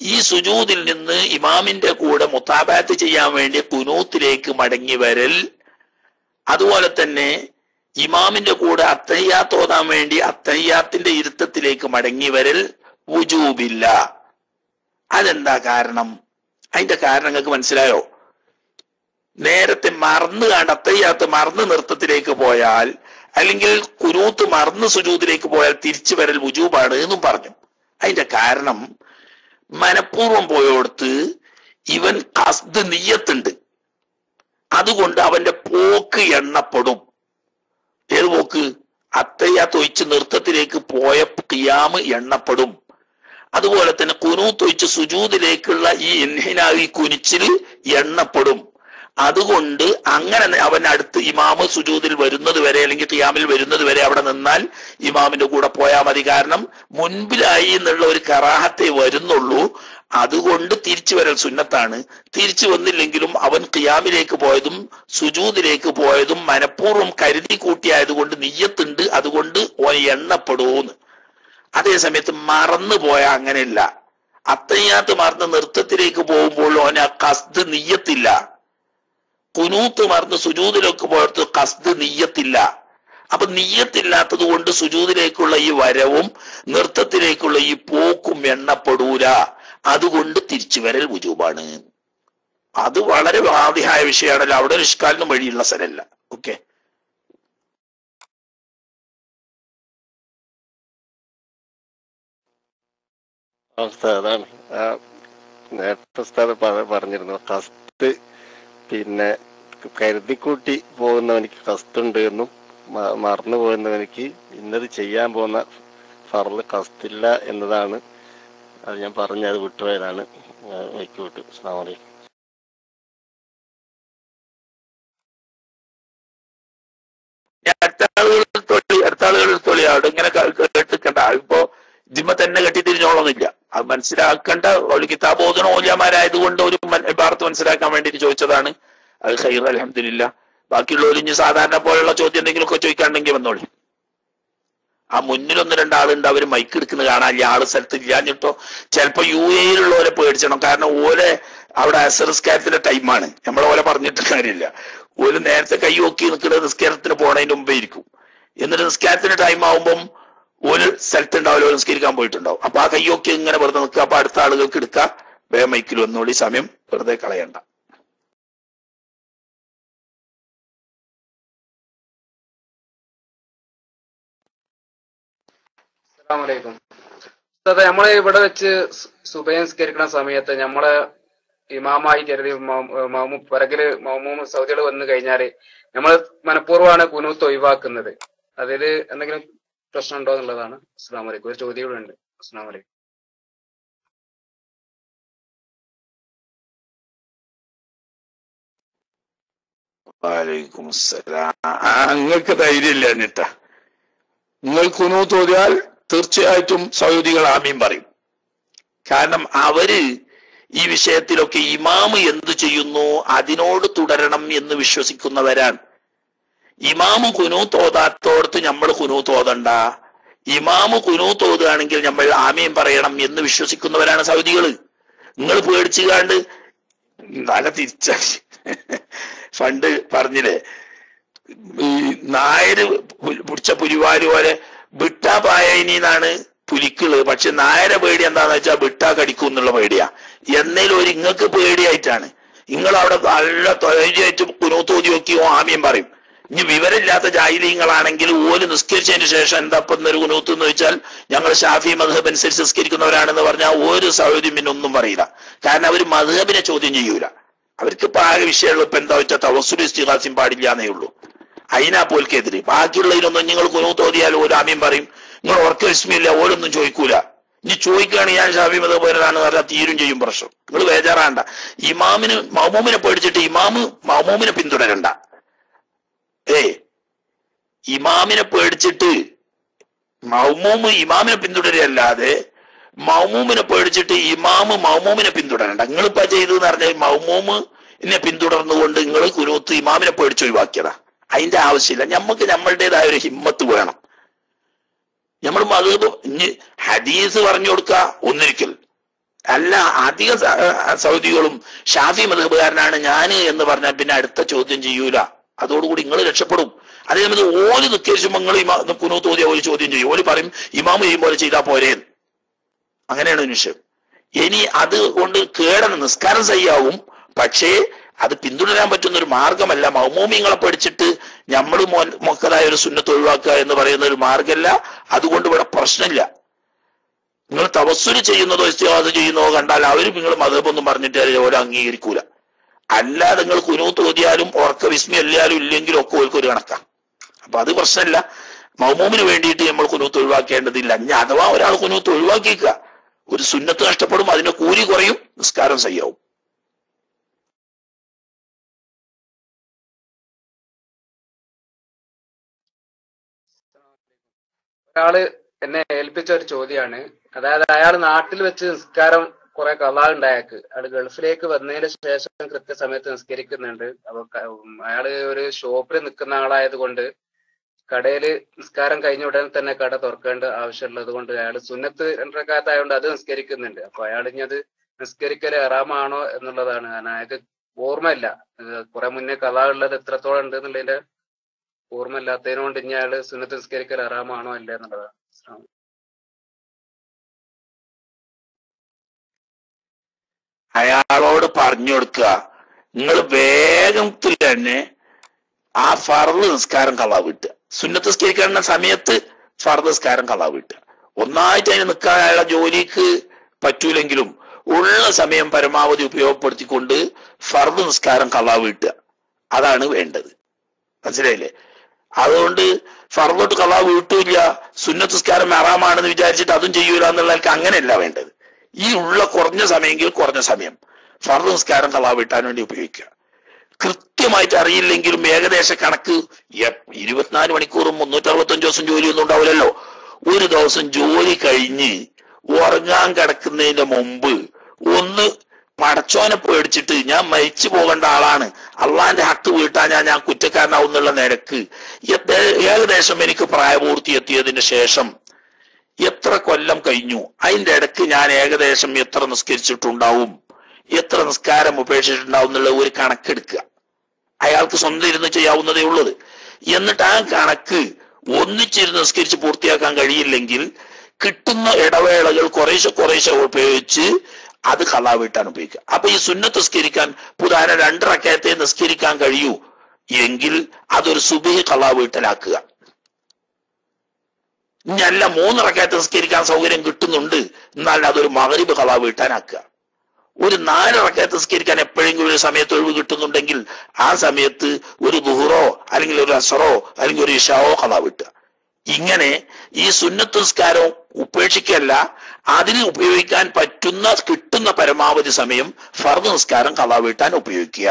ഈ സുജൂദിൽ നിന്ന് ഇമാമിന്റെ കൂടെ മുത്താബാത്ത് ചെയ്യാൻ വേണ്ടി ഖുനൂത്തിലേക്ക് മടങ്ങി വരൽ, അതുപോലെ തന്നെ ഇമാമിന്റെ കൂടെ അത്തഹിയ്യാത്ത് ഓതാൻ വേണ്ടി അത്തഹിയ്യാത്തിന്റെ ഇരുത്തത്തിലേക്ക് മടങ്ങി വരൽ വുജൂബില്ല. അതെന്താ കാരണം? അതിന്റെ കാരണം നിങ്ങൾക്ക് മനസ്സിലായോ? നേരത്തെ മറന്നു കണ്ട് അത്തഹിയ്യാത്ത് മറന്ന് നൃത്തത്തിലേക്ക് പോയാൽ, അല്ലെങ്കിൽ ഖുനൂത്ത് മറന്ന് സുജൂദിലേക്ക് പോയാൽ തിരിച്ചു വരൽ വുജൂബാണ് എന്നും പറഞ്ഞു. അതിന്റെ കാരണം മനഃപൂർവ്വം പോയോടത്ത് ഇവൻ ഖസ്ദ് നിയ്യത്തുണ്ട്, അതുകൊണ്ട് അവന്റെ പോക്ക് എണ്ണപ്പെടും. ഏത് പോക്ക്? അത്തയ്യാത്ത് ഒഴിച്ച് നൃത്തത്തിലേക്ക് പോയ ഖിയാമ് എണ്ണപ്പെടും. അതുപോലെ തന്നെ ഖുനൂത്ത് ഒഴിച്ച് സുജൂദിലേക്കുള്ള ഈ ഇൻഹിനായി കുനിച്ചില് എണ്ണപ്പെടും. അതുകൊണ്ട് അങ്ങനെ അവൻ അടുത്ത് ഇമാമ് സുജൂദിൽ വരുന്നത് വരെ അല്ലെങ്കിൽ ഖിയാമിൽ വരുന്നത് വരെ അവിടെ നിന്നാൽ ഇമാമിന്റെ കൂടെ പോയാൽ മതി. കാരണം മുൻപിലായി എന്നുള്ള ഒരു കറാഹത്തെ വരുന്നുള്ളൂ. അതുകൊണ്ട് തിരിച്ചു വരൽ സുന്നത്താണ്. തിരിച്ചു വന്നില്ലെങ്കിലും അവൻ ഖിയാമിലേക്ക് പോയതും സുജൂദിലേക്ക് പോയതും മനഃപൂർവ്വം കരുതി കൂട്ടിയായതുകൊണ്ട് നിയ്യത്തുണ്ട്, അതുകൊണ്ട് ഓൻ എണ്ണപ്പെടൂന്ന്. അതേ സമയത്ത് മറന്നു പോയാൽ അങ്ങനെയല്ല. അത്തയ്യാത്ത് മറന്ന് നൃത്തത്തിലേക്ക് പോകുമ്പോൾ ഓന് ഖസ്ദ് നിയ്യത്തില്ല. ഖുനൂത്ത് മറന്ന് സുജൂദിലേക്ക് പോയത്ത് ഖസ്ദ് നിയ്യത്തില്ല. അപ്പൊ നിയ്യത്തില്ലാത്തത് കൊണ്ട് സുജൂദിലേക്കുള്ള ഈ വരവും നൃത്തത്തിലേക്കുള്ള ഈ പോക്കും എണ്ണപ്പെടൂല. അതുകൊണ്ട് തിരിച്ചു വരൽ വുജൂബാണ്. അത് വളരെ വാദിഹായ വിഷയമാണല്ലോ. അവിടെ ഒരു ഇഷ്കാലിനും വഴിയുള്ള സ്ഥലമല്ല. ഓക്കെ, അതാണ് നേരത്തെ ഉസ്താദ് പറഞ്ഞിരുന്നു. ഖസ്ദ് പിന്നെ കരുതിക്കൂട്ടി പോകുന്നവനിക്ക് ഖസ്ദുണ്ട് എന്നും മറന്നു പോകുന്നവനിക്ക് ഇന്നത് ചെയ്യാൻ പോകുന്ന ഫർള് ഖസ്ദില്ല എന്നതാണ്. അത് ഞാൻ പറഞ്ഞത് വിട്ടുപോയതാണ്. വയ്ക്ക് വിട്ടു. അസ്സലാമു അലൈക്കും. അടുത്ത ആളുകളിൽ തൊളി അവിടെ ഇങ്ങനെ കേട്ടിക്കണ്ട. ഇപ്പോ ജിമ്മ തന്നെ കെട്ടിത്തിരിഞ്ഞോളന്നില്ല. അത് മനസ്സിലാക്കേണ്ട ഒരു കിതാബോധന ഓലിയമാരായതുകൊണ്ട് ഒരു ഭാഗത്ത് മനസ്സിലാക്കാൻ വേണ്ടിട്ട് ചോദിച്ചതാണ്. അത് ഖൈർ, അൽഹംദുലില്ലാ. ബാക്കിയുള്ളവർ ഇനി സാധാരണ പോലുള്ള ചോദ്യം എന്തെങ്കിലുമൊക്കെ ചോദിക്കാണ്ടെങ്കിൽ വന്നോളി. ആ മുന്നിൽ 1-2 ആളുണ്ട്, അവര് മൈക്ക് എടുക്കുന്നത് കാണാൻ ആള് സ്ഥലത്ത് ഇല്ലാഞ്ഞിട്ടോ. ചിലപ്പോ UAE-യിലുള്ളവരെ പേടിച്ചണം. കാരണം ഓലെ അവിടെ അസർസ്കാരത്തിന്റെ ടൈമാണ്. നമ്മളെ പോലെ പറഞ്ഞിട്ട് കാര്യമില്ല. ഓല് നേരത്തെ കൈ നോക്കി നിൽക്കുന്നത് നിസ്കാരത്തിന് പോണതിന് മുമ്പേ ഇരിക്കും. എന്നിട്ട് നിസ്കാരത്തിന്റെ ടൈം ആവുമ്പം ഒരു സ്ഥലത്തുണ്ടാവില്ല, ഒരു നിസ്കരിക്കാൻ പോയിട്ടുണ്ടാവും. അപ്പൊ ആ കൈയൊക്കെ ഇങ്ങനെ വെറുതെ നിൽക്കുക. അപ്പൊ അടുത്ത ആളുകൾക്ക് എടുക്കാം. വേഗം മൈക്കിൽ വന്നോളി, സമയം വെറുതെ കളയണ്ട. അസ്സലാമലൈക്കും. നമ്മളെ ഇവിടെ വെച്ച് സുബഹി നിസ്കരിക്കുന്ന സമയത്ത് നമ്മളെ ഇമാമായി കരുതി പിറകില് മൗമൂം സൗദികൾ വന്നു കഴിഞ്ഞാല് നമ്മൾ മനഃപൂർവ്വമാണ് കുനൂത്ത് ഒഴിവാക്കുന്നത്. അതിൽ എന്തെങ്കിലും പ്രശ്നം ഉണ്ടോ എന്നുള്ളതാണ്. അസ്സലാമു അലൈക്കും. ഒരു ചോദ്യം കൂടെ ഉണ്ട്. അസ്സലാമു അലൈക്കും. വലൈക്കും അസ്സലാം. നിങ്ങൾക്ക് ധൈര്യമില്ല എന്നിട്ടാ. നിങ്ങൾ കുനൂത്ത് ഓതിയാൽ തീർച്ചയായിട്ടും സൗദികൾ ആമീൻ പറയും. കാരണം അവര് ഈ വിഷയത്തിലൊക്കെ ഇമാമ് എന്തു ചെയ്യുന്നു അതിനോട് തുടരണം എന്ന് വിശ്വസിക്കുന്നവരാണ്. ഇമാമ് കുനൂത്ത് ഓതാത്തോടത്ത് നമ്മൾ കുനൂത്ത് ഓതണ്ട, ഇമാമ് കുനൂത്ത് ഓതുകയാണെങ്കിൽ നമ്മൾ ആമീൻ പറയണം എന്ന് വിശ്വസിക്കുന്നവരാണ് സൗദികള്. നിങ്ങൾ പേടിച്ചുകാണ്ട് തല തിരിച്ച പണ്ട് പറഞ്ഞില്ലേ, ഈ നായര് പിടിച്ച പുലിവാല് പോലെ വിട്ടാ പായനിന്നാണ് പുലിക്കള്. പക്ഷെ നായരെ പേടി എന്താന്ന് വെച്ചാൽ വിട്ടാ കടിക്കും എന്നുള്ള പേടിയാ. എന്നേലും ഒരു ഇങ്ങക്ക് പേടിയായിട്ടാണ്. നിങ്ങൾ അവിടെ നല്ല തൊഴിലായിട്ട് കുനൂത്ത് ഓതി നോക്കിയോ ആമീൻ പറയും. ഇനി വിവരമില്ലാത്ത ജാഹിലീങ്ങളാണെങ്കിൽ ഓല് നിസ്കരിച്ചതിന് ശേഷം എന്താ ഒരു കുനൂത്ത് എന്ന് വെച്ചാൽ ഞങ്ങൾ ഷാഫി മദ്ഹബ് അനുസരിച്ച് നിസ്കരിക്കുന്നവരാണെന്ന് പറഞ്ഞാൽ ഒരു സൗദി പിന്നെ ഒന്നും പറയില്ല. കാരണം അവർ മദ്ഹബിനെ ചോദ്യം ചെയ്യൂല. അവർക്ക് ഇപ്പൊ ആകെ വിഷയമുള്ള ഇപ്പൊ എന്താ വെച്ചാൽ തവസ്സുൽ ഇസ്തിഗാസിൻ പാടില്ല എന്നേ ഉള്ളൂ. അതിനാ പോൽക്കെതിരെ. ബാക്കിയുള്ളതിനൊന്നും നിങ്ങൾ കുനൂത്ത് ഓതിയാൽ ഓരോ ആമീൻ പറയും. നിങ്ങൾ ഉറക്ക വിസ്മില്ല, ഓരൊന്നും ചോദിക്കൂല. ഇനി ചോദിക്കുകയാണെങ്കിൽ ഞാൻ ഷാഫി മദ്ഹബ് പോരാണെന്ന് പറഞ്ഞാൽ തീരും ചെയ്യും പ്രശ്നം. നിങ്ങൾ ബേജാറാണ്ട. മൗമൂമിനെ പേടിച്ചിട്ട് മൗമൂമിനെ പിന്തുടരണ്ട. ഇമാമിനെ പേടിച്ചിട്ട് ഇമാമിനെ പിന്തുടരല്ലാതെ മൗമൂമിനെ പേടിച്ചിട്ട് മൗമൂമിനെ പിന്തുടരണ്ട. നിങ്ങളിപ്പോ ചെയ്തെന്ന് പറഞ്ഞാൽ മൗമൂമിനെ പിന്തുടർന്നുകൊണ്ട് നിങ്ങൾ കുനൂത്ത് ഇമാമിനെ പേടിച്ച് ഒഴിവാക്കിയതാ. അതിന്റെ ആവശ്യമില്ല. നമുക്ക് നമ്മളുടേതായ ഒരു ഹിമ്മത്ത് വേണം. നമ്മൾ മദ്ഹബ് ഹദീസ് പറഞ്ഞു കൊടുക്കുക ഒന്നിരിക്കൽ അല്ല. അധിക സൗദികളും ഷാഫി മദ്ഹബുകാരനാണ് ഞാൻ എന്ന് പറഞ്ഞാൽ പിന്നെ അടുത്ത ചോദ്യം ചെയ്യൂല. അതോടുകൂടി നിങ്ങൾ രക്ഷപ്പെടും. അതേസമയത്ത് ഓല് നിസ്കരിച്ചുമ്പോൾ നിങ്ങൾ കുനൂത്ത് ഓതിയ ഓല് ചോദ്യം ചെയ്യും. ഓല് പറയും ഇമാമ് ചെയ്യുമ്പോൾ ചെയ്താൽ പോരേ. അങ്ങനെയാണ് വിഷയം. ഇനി അത് കൊണ്ട് നിസ്കാരം ചെയ്യാവും, പക്ഷേ അത് പിന്തുടരാൻ പറ്റുന്ന ഒരു മാർഗമല്ല. മൗമൂമിങ്ങളെ പഠിച്ചിട്ട് നമ്മൾ മൊക്കതായ ഒരു സുന്നത്ത് ഒഴിവാക്കുക എന്ന് പറയുന്ന ഒരു മാർഗമല്ല. അതുകൊണ്ട് ഇവിടെ പ്രശ്നമില്ല. നിങ്ങൾ തവസ്സുല് ചെയ്യുന്നതോ ഇസ്തിഗാസ ചെയ്യുന്നതോ കണ്ടാൽ അവരും നിങ്ങൾ മദ്ഹബൊന്നും പറഞ്ഞിട്ട് ഓരോ അംഗീകരിക്കൂല. അല്ലാതെ നിങ്ങൾ കുനൂത്ത് ഓതിയാലും ഉറക്ക വിസ്മി അല്ലാലും ഇല്ലെങ്കിലും ഒക്കെ ഓർക്ക് ഒരു കണക്കാം. അപ്പൊ അത് പ്രശ്നമല്ല. മൗമൂമിന് വേണ്ടിയിട്ട് നമ്മൾ കുനൂത്ത് ഒഴിവാക്കേണ്ടതില്ല. ഇനി അഥവാ ഒരാൾ കുനൂത്ത് ഒഴിവാക്കിക്കുക, ഒരു സുന്നത്ത് നഷ്ടപ്പെടും, അതിന്റെ കൂലി കുറയും, നിസ്കാരം സയ്യാവും. ഒരാള് എന്നെ ഏൽപ്പിച്ച ഒരു ചോദ്യമാണ്. അതായത് അയാൾ നാട്ടിൽ വെച്ച് നിസ്കാരം കുറെ കലാണ്ടായക്ക് അയാൾ ഗൾഫിലേക്ക് വന്നതിന് ശേഷം കൃത്യസമയത്ത് നിസ്കരിക്കുന്നുണ്ട്. അപ്പൊ അയാള് ഒരു ഷോപ്പിൽ നിൽക്കുന്ന ആളായത് കൊണ്ട് കടയില് നിസ്കാരം കഴിഞ്ഞ ഉടനെ തന്നെ കട തുറക്കേണ്ട ആവശ്യമുള്ളത് കൊണ്ട് അയാൾ സുന്നത്ത് 2 റക്അത്ത് ആയതുകൊണ്ട് അത് നിസ്കരിക്കുന്നുണ്ട്. അപ്പൊ അയാൾ ഇനി അത് നിസ്കരിക്കല് ഹറാമാണോ എന്നുള്ളതാണ്. കാരണം അയാൾക്ക് ഓർമ്മയില്ല, കുറെ മുന്നേ കലാ ഉള്ളത് എത്രത്തോളം ഉണ്ട് എന്നുള്ളതിന്റെ ഓർമ്മയില്ലാത്തതിനെ കൊണ്ട് ഇനി അയാള് സുന്നത്ത് നിസ്കരിക്കൽ ഹറാമാണോ അല്ല എന്നുള്ളതാണ്. അയാളോട് പറഞ്ഞു കൊടുക്കുക, നിങ്ങൾ വേഗത്തിൽ തന്നെ ആ ഫർള് നിസ്കാരം കളാ വിട്ടുക. സുന്നത്ത് നിസ്കരിക്കുന്ന സമയത്ത് ഫർള് നിസ്കാരം കളാ വിട്ടുക. ഒന്നായിട്ട് അതിന് നിൽക്കാൻ അയാളെ ജോലിക്ക് പറ്റൂലെങ്കിലും ഉള്ള സമയം പരമാവധി ഉപയോഗപ്പെടുത്തിക്കൊണ്ട് ഫർള് നിസ്കാരം കളാ വിട്ടുക. അതാണ് വേണ്ടത്. മനസ്സിലായില്ലേ? അതുകൊണ്ട് ഫർളോട്ട് കളാ വീട്ടൂല്ല, സുന്നത്ത് നിസ്കാരം ഹറാമാണെന്ന് വിചാരിച്ചിട്ട് അതും ചെയ്യൂല എന്നുള്ളവർക്ക് അങ്ങനെയല്ല വേണ്ടത്. ഈ ഉള്ള കുറഞ്ഞ സമയമെങ്കിൽ കുറഞ്ഞ സമയം ഫർള് നിസ്കാരം കളാ വീട്ടാൻ വേണ്ടി ഉപയോഗിക്കുക. കൃത്യമായിട്ട് അറിയില്ലെങ്കിലും ഏകദേശ കണക്ക് 24 മണിക്കൂറും 365 ദിവസം ജോലിയൊന്നും ഉണ്ടാവില്ലല്ലോ. ഒരു ദിവസം ജോലി കഴിഞ്ഞ് ഉറങ്ങാൻ കിടക്കുന്നതിന്റെ മുമ്പ് ഒന്ന് പടച്ചോനെ പേടിച്ചിട്ട് ഞാൻ മരിച്ചു പോകേണ്ട ആളാണ്, അള്ളാന്റെ ഹക്ക് വീട്ടാൻ ഞാൻ കുറ്റക്കാരനാവുന്നുള്ള നിരക്ക് ഏകദേശം എനിക്ക് പ്രായപൂർത്തി എത്തിയതിന് ശേഷം എത്ര കൊല്ലം കഴിഞ്ഞു, അതിന്റെ ഇടയ്ക്ക് ഞാൻ ഏകദേശം എത്ര നിസ്കരിച്ചിട്ടുണ്ടാവും, എത്ര നിസ്കാരം ഉപേക്ഷിച്ചിട്ടുണ്ടാവും എന്നുള്ള ഒരു കണക്കെടുക്കുക. അയാൾക്ക് സ്വന്തം ഇരുന്ന് ചെയ്യാവുന്നതേ ഉള്ളത്. എന്നിട്ട് ആ കണക്ക് ഒന്നിച്ചിരുന്ന് നിസ്കരിച്ച് പൂർത്തിയാക്കാൻ കഴിയില്ലെങ്കിൽ കിട്ടുന്ന ഇടവേളകൾ കുറേശ്ശെ ഉപയോഗിച്ച് അത് ഖളാ വീട്ടാൻ ഉപയോഗിക്കുക. അപ്പൊ ഈ സുന്നത്ത് നിസ്കരിക്കാൻ പുരാന 2 റക്അത്തെ നിസ്കരിക്കാൻ കഴിയൂ എങ്കിൽ അതൊരു സുബ്ഹി ഖളാ വീട്ടലാക്കുക. ഇനി അല്ല 3 റക്അത്ത് നിസ്കരിക്കാൻ സൗകര്യം കിട്ടുന്നുണ്ട്, എന്നാൽ അതൊരു മഗ്രിബ് ഖളാ വീട്ടാനാക്കുക. ഒരു 4 റക്അത്ത് നിസ്കരിക്കാൻ എപ്പോഴെങ്കിലും ഒരു സമയത്ത് ഒഴിവ് കിട്ടുന്നുണ്ടെങ്കിൽ ആ സമയത്ത് ഒരു ദുഹറോ അല്ലെങ്കിൽ ഒരു അസറോ അല്ലെങ്കിൽ ഒരു ഇശാവോ ഖളാ വീട്ടുക. ഇങ്ങനെ ഈ സുന്നത്ത് നിസ്കാരം ഉപേക്ഷിക്കല്ല, അതിന് ഉപയോഗിക്കാൻ പറ്റുന്ന കിട്ടുന്ന പരമാവധി സമയം ഫർദ് നിസ്കാരം ഖളാ വീട്ടാൻ ഉപയോഗിക്കുക.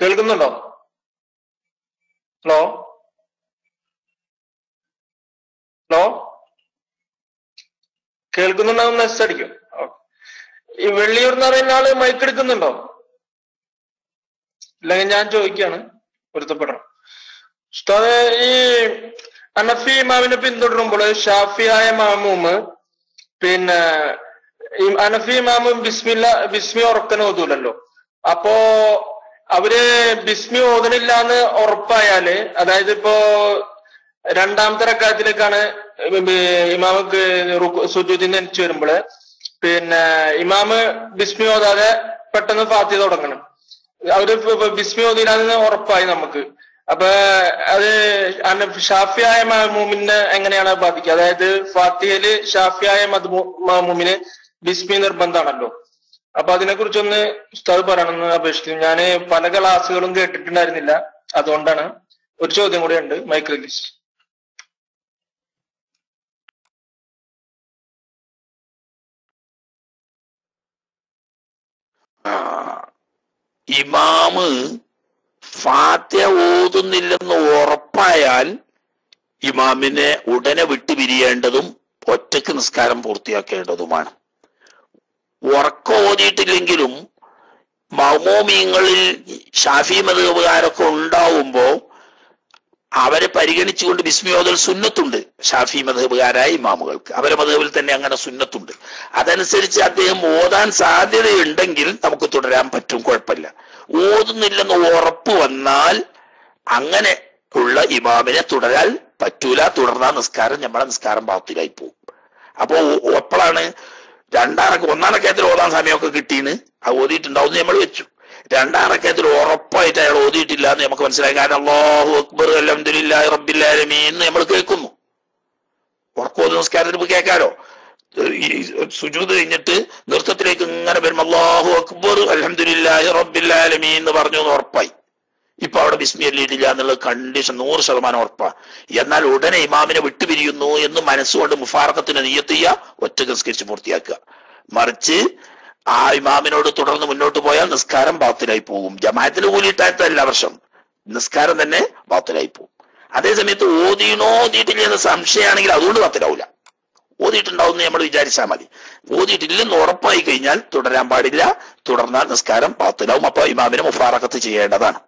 കേൾക്കുന്നുണ്ടോ? Hello hello കേൾക്കുന്നുണ്ടാവും. നെക്സ്റ്റ് അടിക്കും. ഈ വെള്ളിയൂർ എന്ന് പറയുന്ന ആള് മൈക്ക് എടുക്കുന്നുണ്ടോ? ഇല്ലെങ്കിൽ ഞാൻ ചോദിക്കാണ്, പൊരുത്തപ്പെടണം. ഉസ്താദേ, ഈ ഹനഫി ഇമാമിനെ പിന്തുടരുമ്പോൾ ഷാഫിയായ മാമൂമ് പിന്നെ ഹനഫി ഇമാമ് ബിസ്മി ഉറക്കന് ഓതൂലല്ലോ. അപ്പോ അവര് ബിസ്മി ഓതണില്ലാന്ന് ഉറപ്പായാല്, അതായത് ഇപ്പോ 2ാമത്തെ റക്അത്തിലേക്കാണ് ഇമാമക്ക് സുജൂദിന് എണിച്ചു വരുമ്പോള് പിന്നെ ഇമാമ് ബിസ്മി ഓതാതെ പെട്ടെന്ന് ഫാത്തിഹ തുടങ്ങണം. അവര് ബിസ്മി ഓതില്ലാന്ന് ഉറപ്പായി നമുക്ക്. അപ്പൊ അത് ഷാഫിയായ മാമൂമിനെ എങ്ങനെയാണ് ബാധിക്കുക? അതായത് ഫാത്തിഹയില് ഷാഫിയായ മാമൂമിന് ബിസ്മി നിർബന്ധമാണല്ലോ. അപ്പൊ അതിനെ കുറിച്ചൊന്ന് ഉസ്താദ് പറയണമെന്ന് അപേക്ഷിക്കുന്നു. ഞാൻ പല ക്ലാസ്സുകളും കേട്ടിട്ടുണ്ടായിരുന്നില്ല, അതുകൊണ്ടാണ്. ഒരു ചോദ്യം കൂടെ ഉണ്ട്, മൈക്ക് റിലീസ്. ഇമാമ് ഫാത്തിഹ ഓതുന്നില്ലെന്ന് ഉറപ്പായാൽ ഇമാമിനെ ഉടനെ വിട്ടുപിരിയേണ്ടതും ഒറ്റക്ക് നിസ്കാരം പൂർത്തിയാക്കേണ്ടതുമാണ്. ഉറക്കം ഓതിയിട്ടില്ലെങ്കിലും മൗമൂമിങ്ങളിൽ ഷാഫി മദ്ഹബുകാരൊക്കെ ഉണ്ടാവുമ്പോ അവരെ പരിഗണിച്ചുകൊണ്ട് ബിസ്മി ഓതൽ സുന്നത്തുണ്ട്. ഷാഫി മദ്ഹബുകാരായ ഇമാമുകൾക്ക് അവരെ മദ്ഹബിൽ തന്നെ അങ്ങനെ സുന്നത്തുണ്ട്. അതനുസരിച്ച് അദ്ദേഹം ഓതാൻ സാധ്യതയുണ്ടെങ്കിൽ നമുക്ക് തുടരാൻ പറ്റും, കുഴപ്പമില്ല. ഓതുന്നില്ലെന്ന് ഉറപ്പ് വന്നാൽ അങ്ങനെ ഉള്ള ഇമാമിനെ തുടരാൻ പറ്റൂല. തുടർന്നാൽ നമ്മളെ നിസ്കാരം ബാത്തിലായി പോകും. അപ്പോ എപ്പോഴാണ് 1 റക്അത്തിൽ ഓതാൻ സമയമൊക്കെ കിട്ടീന്ന് അത് ഓതിയിട്ടുണ്ടാവും നമ്മൾ വെച്ചു. രണ്ടാം റക്അത്തിൽ ഉറപ്പായിട്ട് അയാൾ ഓതിയിട്ടില്ല എന്ന് നമുക്ക് മനസ്സിലായി. കാരണം അല്ലാഹു അക്ബർ അൽഹംദുലില്ലാഹി റബ്ബിൽ ആലമീൻ എന്ന് നമ്മൾ കേൾക്കുന്നു. ഉറക്കോത് നമസ്കാരത്തിൽ കേൾക്കാലോ. ഈ സുജൂദ് കഴിഞ്ഞിട്ട് നൃത്തത്തിലേക്ക് ഇങ്ങനെ വരുമ്പോൾ അല്ലാഹു അക്ബർ അൽഹംദുലില്ലാഹി റബ്ബിൽ ആലമീൻ എന്ന് പറഞ്ഞു എന്ന് ഉറപ്പായി. ഇപ്പൊ അവിടെ ബിസ്മി ചൊല്ലിയിട്ടില്ല എന്നുള്ള കണ്ടീഷൻ 100% ഉറപ്പാ. എന്നാൽ ഉടനെ ഇമാമിനെ വിട്ടുപിരിയുന്നു എന്ന് മനസ്സുകൊണ്ട് മുഫാറഖത്തിന് നിയ്യത്ത് ചെയ്യുക, ഒറ്റ നിസ്കരിച്ച് പൂർത്തിയാക്കുക. മറിച്ച് ആ ഇമാമിനോട് തുടർന്ന് മുന്നോട്ട് പോയാൽ നിസ്കാരം ബാത്തിലായി പോകും. ജമാഅത്തിൽ കൂലിയിട്ടാത്ത എല്ലാ വർഷം നിസ്കാരം തന്നെ ബാത്തിലായി പോകും. അതേസമയത്ത് ഓതിയിനോ ഓതിയിട്ടില്ല എന്ന് സംശയമാണെങ്കിൽ അതുകൊണ്ട് ബാത്തിലാവില്ല. ഓതിയിട്ടുണ്ടാവും നമ്മൾ വിചാരിച്ചാൽ മതി. ഓതിയിട്ടില്ലെന്ന് ഉറപ്പായി കഴിഞ്ഞാൽ തുടരാൻ പാടില്ല. തുടർന്നാൽ നിസ്കാരം ബാത്തിലാവും. അപ്പൊ ഇമാമിനെ മുഫാറഖത്ത് ചെയ്യേണ്ടതാണ്.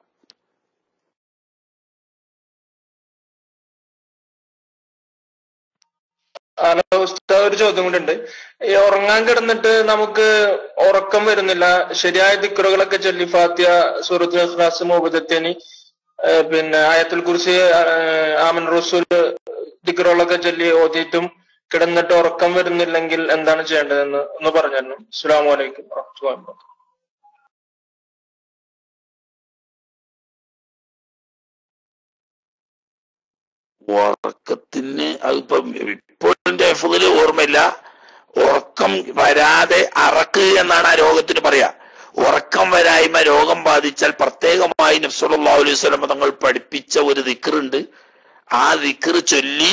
ഹലോ ഉസ്താദ്, ഒരു ചോദ്യം കൂടെ ഉണ്ട്. ഈ ഉറങ്ങാൻ കിടന്നിട്ട് നമുക്ക് ഉറക്കം വരുന്നില്ല, ശരിയായ ദിക്റുകളൊക്കെ ചൊല്ലി ഫാത്തിഹ, സൂറത്തുൽ ഇഖ്ലാസ്, മുഅവ്വിദത്തൈനി, പിന്നെ ആയത്തുൽ കുർസി, ആമൻ റസൂൽ ദിക്റുകളൊക്കെ ചൊല്ലി ഓതിയിട്ടും കിടന്നിട്ട് ഉറക്കം വരുന്നില്ലെങ്കിൽ എന്താണ് ചെയ്യേണ്ടതെന്ന് ഒന്ന് പറഞ്ഞിരുന്നു. അസ്സലാമു അലൈക്കും വറഹ്മത്തുള്ളാഹി വബറകാതുഹു. ഉറക്കത്തിന് അതിപ്പം ഇപ്പോഴത്തെ ഹഫ്ളില് ഓർമ്മയില്ല. ഉറക്കം വരാതെ അറക്ക് എന്നാണ് ആ രോഗത്തിന് പറയാ. ഉറക്കം വരായ്മ രോഗം ബാധിച്ചാൽ പ്രത്യേകമായി നബി സല്ലല്ലാഹു അലൈഹി വസല്ലം തങ്ങൾ പഠിപ്പിച്ച ഒരു ദിക്റുണ്ട്. ആ ദിക്റ് ചൊല്ലി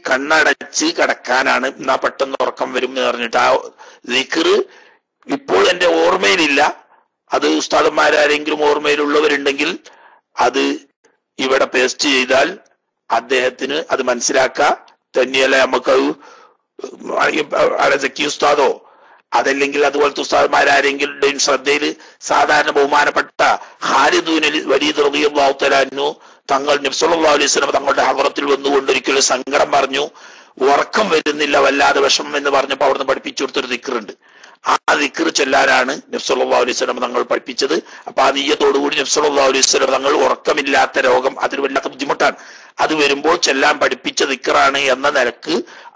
കണ്ണടച്ച് കിടക്കാനാണ്. എന്നാ പെട്ടെന്ന് ഉറക്കം വരും എന്ന് പറഞ്ഞിട്ട് ആ ദിക്റ് ഇപ്പോൾ എന്റെ ഓർമ്മയിലില്ല. അത് ഉസ്താദന്മാരാരെങ്കിലും ഓർമ്മയിലുള്ളവരുണ്ടെങ്കിൽ അത് ഇവിടെ പേസ്റ്റ് ചെയ്താൽ അദ്ദേഹത്തിന് അത് മനസ്സിലാക്കാം. തന്നെയല്ല നമുക്ക് സക്കി ഉസ്താദോ അതല്ലെങ്കിൽ അതുപോലത്തെ ഉസ്താദന്മാരാരെങ്കിലും ശ്രദ്ധയിൽ സാധാരണ ബഹുമാനപ്പെട്ട ഖാലിദുൻ വലീദ് റളിയല്ലാഹു തആല അൻഹു തങ്ങൾ നബി സല്ലല്ലാഹു അലൈഹി വസല്ലം തങ്ങളുടെ ഹദ്റത്തിൽ വന്നുകൊണ്ട് ഒരിക്കലും സങ്കടം പറഞ്ഞു, ഉറക്കം വരുന്നില്ല വല്ലാതെ വിഷമം എന്ന് പറഞ്ഞപ്പോൾ അവിടുന്ന് പഠിപ്പിച്ചു കൊടുത്തൊരു ദിക്റുണ്ട്. ആ ദിക്ർ ചൊല്ലാനാണ് നബി സല്ലല്ലാഹു അലൈഹി വസല്ലം തങ്ങൾ പഠിപ്പിച്ചത്. അപ്പൊ ആ നിയ്യത്തോടുകൂടി നബി സല്ലല്ലാഹു അലൈഹി വസല്ലം തങ്ങൾ ഉറക്കമില്ലാത്ത രോഗം, അതൊരു വല്ലാത്ത ബുദ്ധിമുട്ടാണ്, അത് വരുമ്പോൾ ചെല്ലാൻ പഠിപ്പിച്ച ദിക്റാണ് എന്ന നിലക്ക്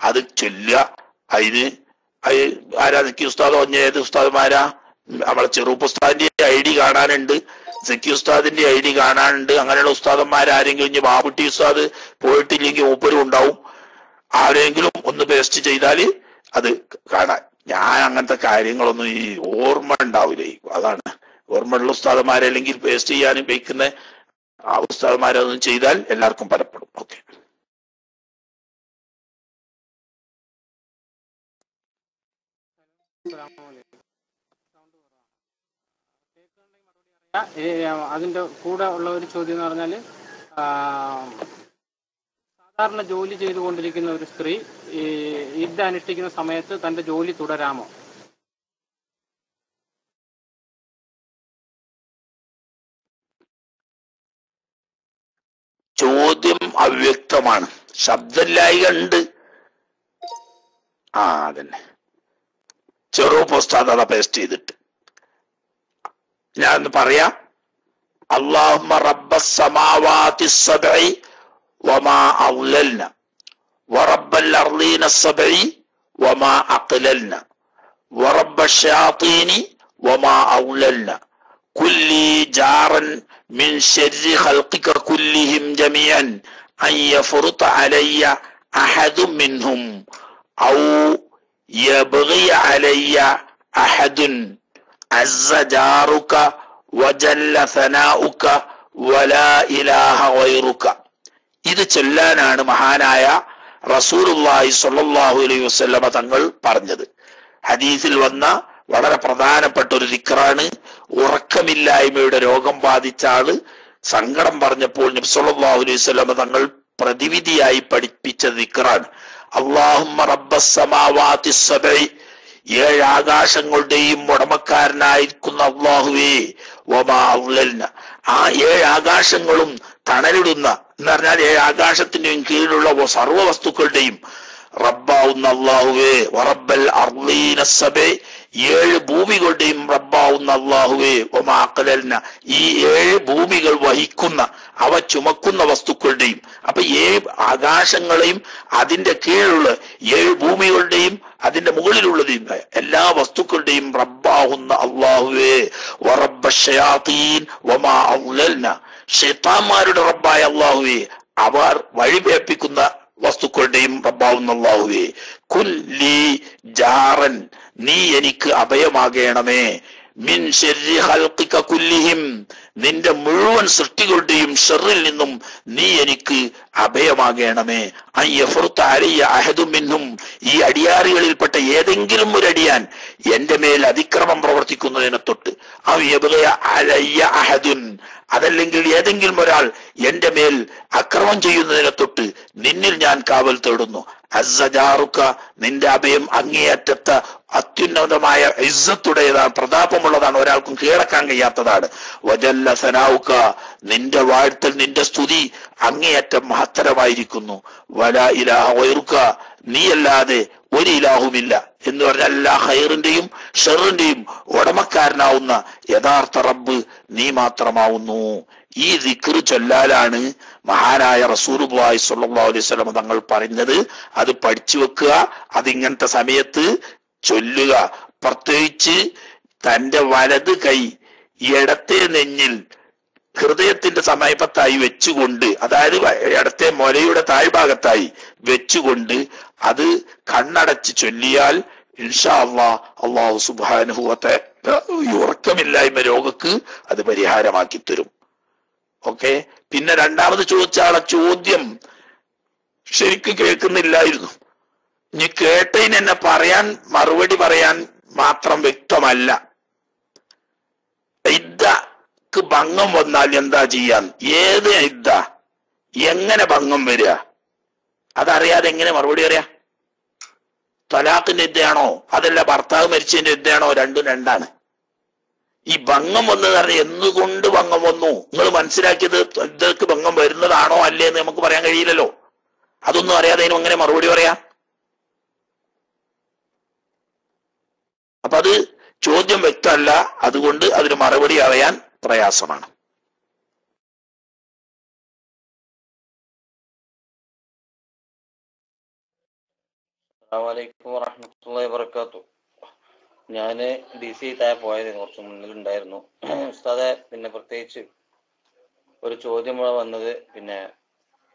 അത് ചൊല്ലുക. അതിന് ആരാ സക്കി ഉസ്താദോ ഏത് ഉസ്താദുമാരാ? നമ്മളെ ചെറുപ്പ് ഉസ്താദിന്റെ ID കാണാനുണ്ട്, സക്കി ഉസ്താദിന്റെ ID കാണാനുണ്ട്. അങ്ങനെയുള്ള ഉസ്താദന്മാരാരെങ്കിലും ഇനി ബാബുട്ടി ഉസ്താദ് പോയിട്ടില്ലെങ്കിൽ മൂപ്പരും ഉണ്ടാവും. ആരെങ്കിലും ഒന്ന് പേസ്റ്റ് ചെയ്താൽ അത് കാണാൻ. ഞാൻ അങ്ങനത്തെ കാര്യങ്ങളൊന്നും ഈ ഓർമ്മ ഉണ്ടാവില്ലേ, അതാണ്. ഓർമ്മയുള്ള ഉസ്താദന്മാരെ അല്ലെങ്കിൽ പേസ്റ്റ് ചെയ്യാനും വയ്ക്കുന്ന ആ ഉസ്താദന്മാരൊന്നും ചെയ്താൽ എല്ലാവർക്കും ഫലപ്പെടും. ഓക്കെ. അതിന്റെ കൂടെ ഉള്ള ഒരു ചോദ്യം എന്ന് പറഞ്ഞാല്, സാധാരണ ജോലി ചെയ്തുകൊണ്ടിരിക്കുന്ന ഒരു സ്ത്രീ ഇദ്ദ അനുഷ്ഠിക്കുന്ന സമയത്ത് തന്റെ ജോലി തുടരാമോ? ചോദ്യം അവ്യക്തമാണ്, ശബ്ദമില്ലായിക ഉണ്ട്. അതന്നെ ചെറു പോസ്റ്റാണ് അതാ പേസ്റ്റ് ചെയ്തിട്ട് ഞാൻ ഒന്ന് പറയാം. അല്ലാഹുമ്മ റബ്ബസ് സമാവാതി സബ്ഇ വമാ അളലന വറബ്ബൽ അർളീന സബ്ഇ വമാ അഖലലന വറബ്ബശ് ശയാതീനി വമാ അളലന കുല്ലി ജാറൻ മിൻ ശർരി ഖൽഖിക കുല്ലിഹിം ജമീഅൻ അൻ യഫറുത അലയ്യ അഹദും മിൻഹും ഔ യബ്ഗി അലയ്യ അഹദുൻ അസ്സ ജാറുക വജല്ല സനാഉക വലാ ഇലാഹ ഗൈറുക. ഇത് ചൊല്ലാനാണ് മഹാനായ റസൂലുള്ളാഹി സ്വല്ലല്ലാഹു അലൈഹി വസല്ലമ തങ്ങൾ പറഞ്ഞത്. ഹദീസിൽ വന്ന വളരെ പ്രധാനപ്പെട്ട ഒരു ദിക്റാണ്. ഉറക്കമില്ലായ്മയുടെ രോഗം ബാധിച്ച ആള് സങ്കടം പറഞ്ഞപ്പോൾ നബി സല്ലല്ലാഹു അലൈഹി വസല്ലമ തങ്ങൾ പ്രതിവിധിയായി പഠിപ്പിച്ച ദിക്റാണ്. അല്ലാഹുമ്മ റബ്ബസ് സമാവാതി സബ്ഇ, 7 ആകാശങ്ങളുടെയും ഉടമക്കാരനായിരിക്കുന്ന അല്ലാഹുവേ, വമാ അളലന, ആ 7 ആകാശങ്ങളും തണലിടുന്ന എന്ന് പറഞ്ഞാൽ 7 ആകാശത്തിന്റെയും കീഴിലുള്ള സർവ്വ വസ്തുക്കളുടെയും റബ്ബാവുന്ന അല്ലാഹുവേ, വറബ്ബൽ അർളീന സബ്ഇ, 7 ഭൂമികളുടെയും റബ്ബാവുന്ന അല്ലാഹുവേ, വമാ അഖലലന, ഈ 7 ഭൂമികൾ വഹിക്കുന്ന അവ ചുമക്കുന്ന വസ്തുക്കളുടെയും. അപ്പൊ 7 ആകാശങ്ങളെയും അതിന്റെ കീഴിലുള്ള 7 ഭൂമികളുടെയും അതിന്റെ മുകളിലുള്ളതെയും എല്ലാ വസ്തുക്കളുടെയും റബ്ബായ റബ്ബാകുന്ന അല്ലാഹുവേ വറബ്ബ ശയാത്തീൻ വമാ അദ്ലൽന, ശൈത്താന്മാരുടെ റബ്ബായ അല്ലാഹുവേ, അവർ വഴിപേപ്പിക്കുന്ന വസ്തുക്കളുടെയും റബ്ബാവുന്ന അല്ലാഹുവേ, കുല്ലി ജാറൻ, നീ എനിക്ക് അഭയമാകണമേ, മിൻ ശർരി ഖൽഖിക കുല്ലിഹിം, നിന്റെ മുഴുവൻ സൃഷ്ടികളുടെയും ഷർറിൽ നിന്നും നീ എനിക്ക് അഭയമാകണമേ. അയ്യഫ്റുത അലയ്യ അഹദും മിൻഹും, ഈ അടിയാറുകളിൽപ്പെട്ട ഏതെങ്കിലും ഒരു അടിയാൻ എന്റെ മേൽ അതിക്രമം പ്രവർത്തിക്കുന്നതിനെ തൊട്ട്, അലയ്യ അഹദുൻ, അതല്ലെങ്കിൽ ഏതെങ്കിലും ഒരാൾ എന്റെ മേൽ അക്രമം ചെയ്യുന്നതിനെ തൊട്ട് നിന്നിൽ ഞാൻ കാവൽ തേടുന്നു. അസ്സജാറുക, നിന്റെ അഭയം അങ്ങേയറ്റത്ത അത്യുന്നതമായ ഇസ്സത്തുടേതാണ്, പ്രതാപമുള്ളതാണ്, ഒരാൾക്കും കീഴടക്കാൻ കഴിയാത്തതാണ്. വജല്ല സനാഉക, നിന്റെ വാഴ്ത്തൽ, നിന്റെ സ്തുതി അങ്ങേയറ്റം മഹത്തരമായിരിക്കുന്നു. വലാ ഇലാഹ ഗൈറുക, നീയല്ലാതെ ഒരു ഇലാഹുമില്ല എന്ന് പറഞ്ഞാൽ എല്ലാ ഖൈറിന്റെയും ഷെറിന്റെയും ഉടമക്കാരനാവുന്ന യഥാർത്ഥ റബ്ബ് നീ മാത്രമാവുന്നു. ഈ ദിക്ർ ചൊല്ലാലാണ് മഹാനായ റസൂലുള്ളാഹി സ്വല്ലല്ലാഹു അലൈഹി വസല്ലം തങ്ങൾ പറഞ്ഞത്. അത് പഠിച്ചു വെക്കുക, അതിങ്ങനത്തെ സമയത്ത് ചൊല്ലുക. പ്രത്യേകിച്ച് തന്റെ വലത് കൈ ഇടത്തെ നെഞ്ഞിൽ ഹൃദയത്തിന്റെ സമീപത്തായി വെച്ചുകൊണ്ട്, അതായത് ഇടത്തെ മൊലയുടെ താഴ്ഭാഗത്തായി വെച്ചുകൊണ്ട് അത് കണ്ണടച്ച് ചൊല്ലിയാൽ ഇൻഷാ അല്ലാഹ് അല്ലാഹു സുബ്ഹാനഹു വ തആല ഉറക്കമില്ലായ്മ രോഗക്ക് അത് പരിഹാരമാക്കി തരും. ഓക്കെ. പിന്നെ രണ്ടാമത് ചോദിച്ച ആളെ ചോദ്യം ശരിക്കും കേൾക്കുന്നില്ലായിരുന്നു. ഇനി കേട്ടതിന് എന്നെ മറുപടി പറയാൻ മാത്രം വ്യക്തമല്ല. ഇദ്ദക്ക് ഭംഗം വന്നാൽ എന്താ ചെയ്യാൻ, ഏത് ഇദ്ദ, എങ്ങനെ ഭംഗം വരിക, അതറിയാതെ എങ്ങനെ മറുപടി പറയാ? തലാഖിന്റെ ഇദ്ദയാണോ അതല്ല ഭർത്താവ് മരിച്ചതിന്റെ ഇദ്ദയാണോ? രണ്ടും രണ്ടാണ്. ഈ ഭംഗം വന്നത് പറഞ്ഞാൽ എന്തുകൊണ്ട് ഭംഗം വന്നു, നിങ്ങൾ മനസ്സിലാക്കിയത് ഇദ്ദക്ക് ഭംഗം വരുന്നതാണോ അല്ലേ എന്ന് നമുക്ക് പറയാൻ കഴിയില്ലല്ലോ. അതൊന്നും അറിയാതെ അതിനും എങ്ങനെ മറുപടി പറയാ? അപ്പൊ അത് ചോദ്യം വ്യക്തമല്ല, അതുകൊണ്ട് അതിന് മറുപടി അറിയാൻ പ്രയാസമാണ്. അസ്സലാമു വറഹ്മത്തുള്ളാഹി വബറകാതുഹു. ഞാന് DC താഴെ പോയത് കുറച്ച് മുന്നിലുണ്ടായിരുന്നു ഉസ്താദെ. പിന്നെ പ്രത്യേകിച്ച് ഒരു ചോദ്യം വന്നത്, പിന്നെ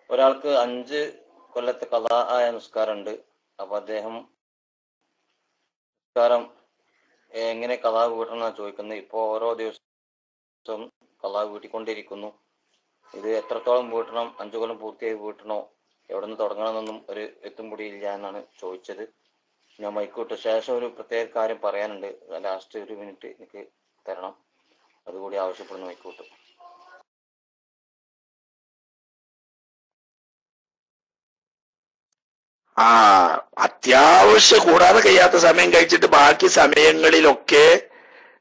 ഒരാൾക്ക് 5 കൊല്ലത്തെ ഖളാ ആയ നിസ്കാരമുണ്ട്. അപ്പൊ അദ്ദേഹം നിസ്കാരം എങ്ങനെ ഖളാ വീട്ടണമെന്നാണ് ചോദിക്കുന്നത്. ഇപ്പോ ഓരോ ദിവസവും ഖളാ വീട്ടിക്കൊണ്ടിരിക്കുന്നു. ഇത് എത്രത്തോളം വീട്ടണം, 5 കൊല്ലം പൂർത്തിയായി വീട്ടണോ, എവിടെ നിന്ന് തുടങ്ങണമെന്നൊന്നും ഒരു എത്തും പിടിയില്ല എന്നാണ് ചോദിച്ചത്. ഞാൻ മൈക്കൂട്ട് ശേഷം ഒരു പ്രത്യേക കാര്യം പറയാനുണ്ട്, ലാസ്റ്റ് 1 മിനിറ്റ് എനിക്ക് തരണം, അതുകൂടി ആവശ്യപ്പെടുന്നു മൈക്കൂട്ട്. അത്യാവശ്യം കൂടാതെ കഴിയാത്ത സമയം കഴിച്ചിട്ട് ബാക്കി സമയങ്ങളിലൊക്കെ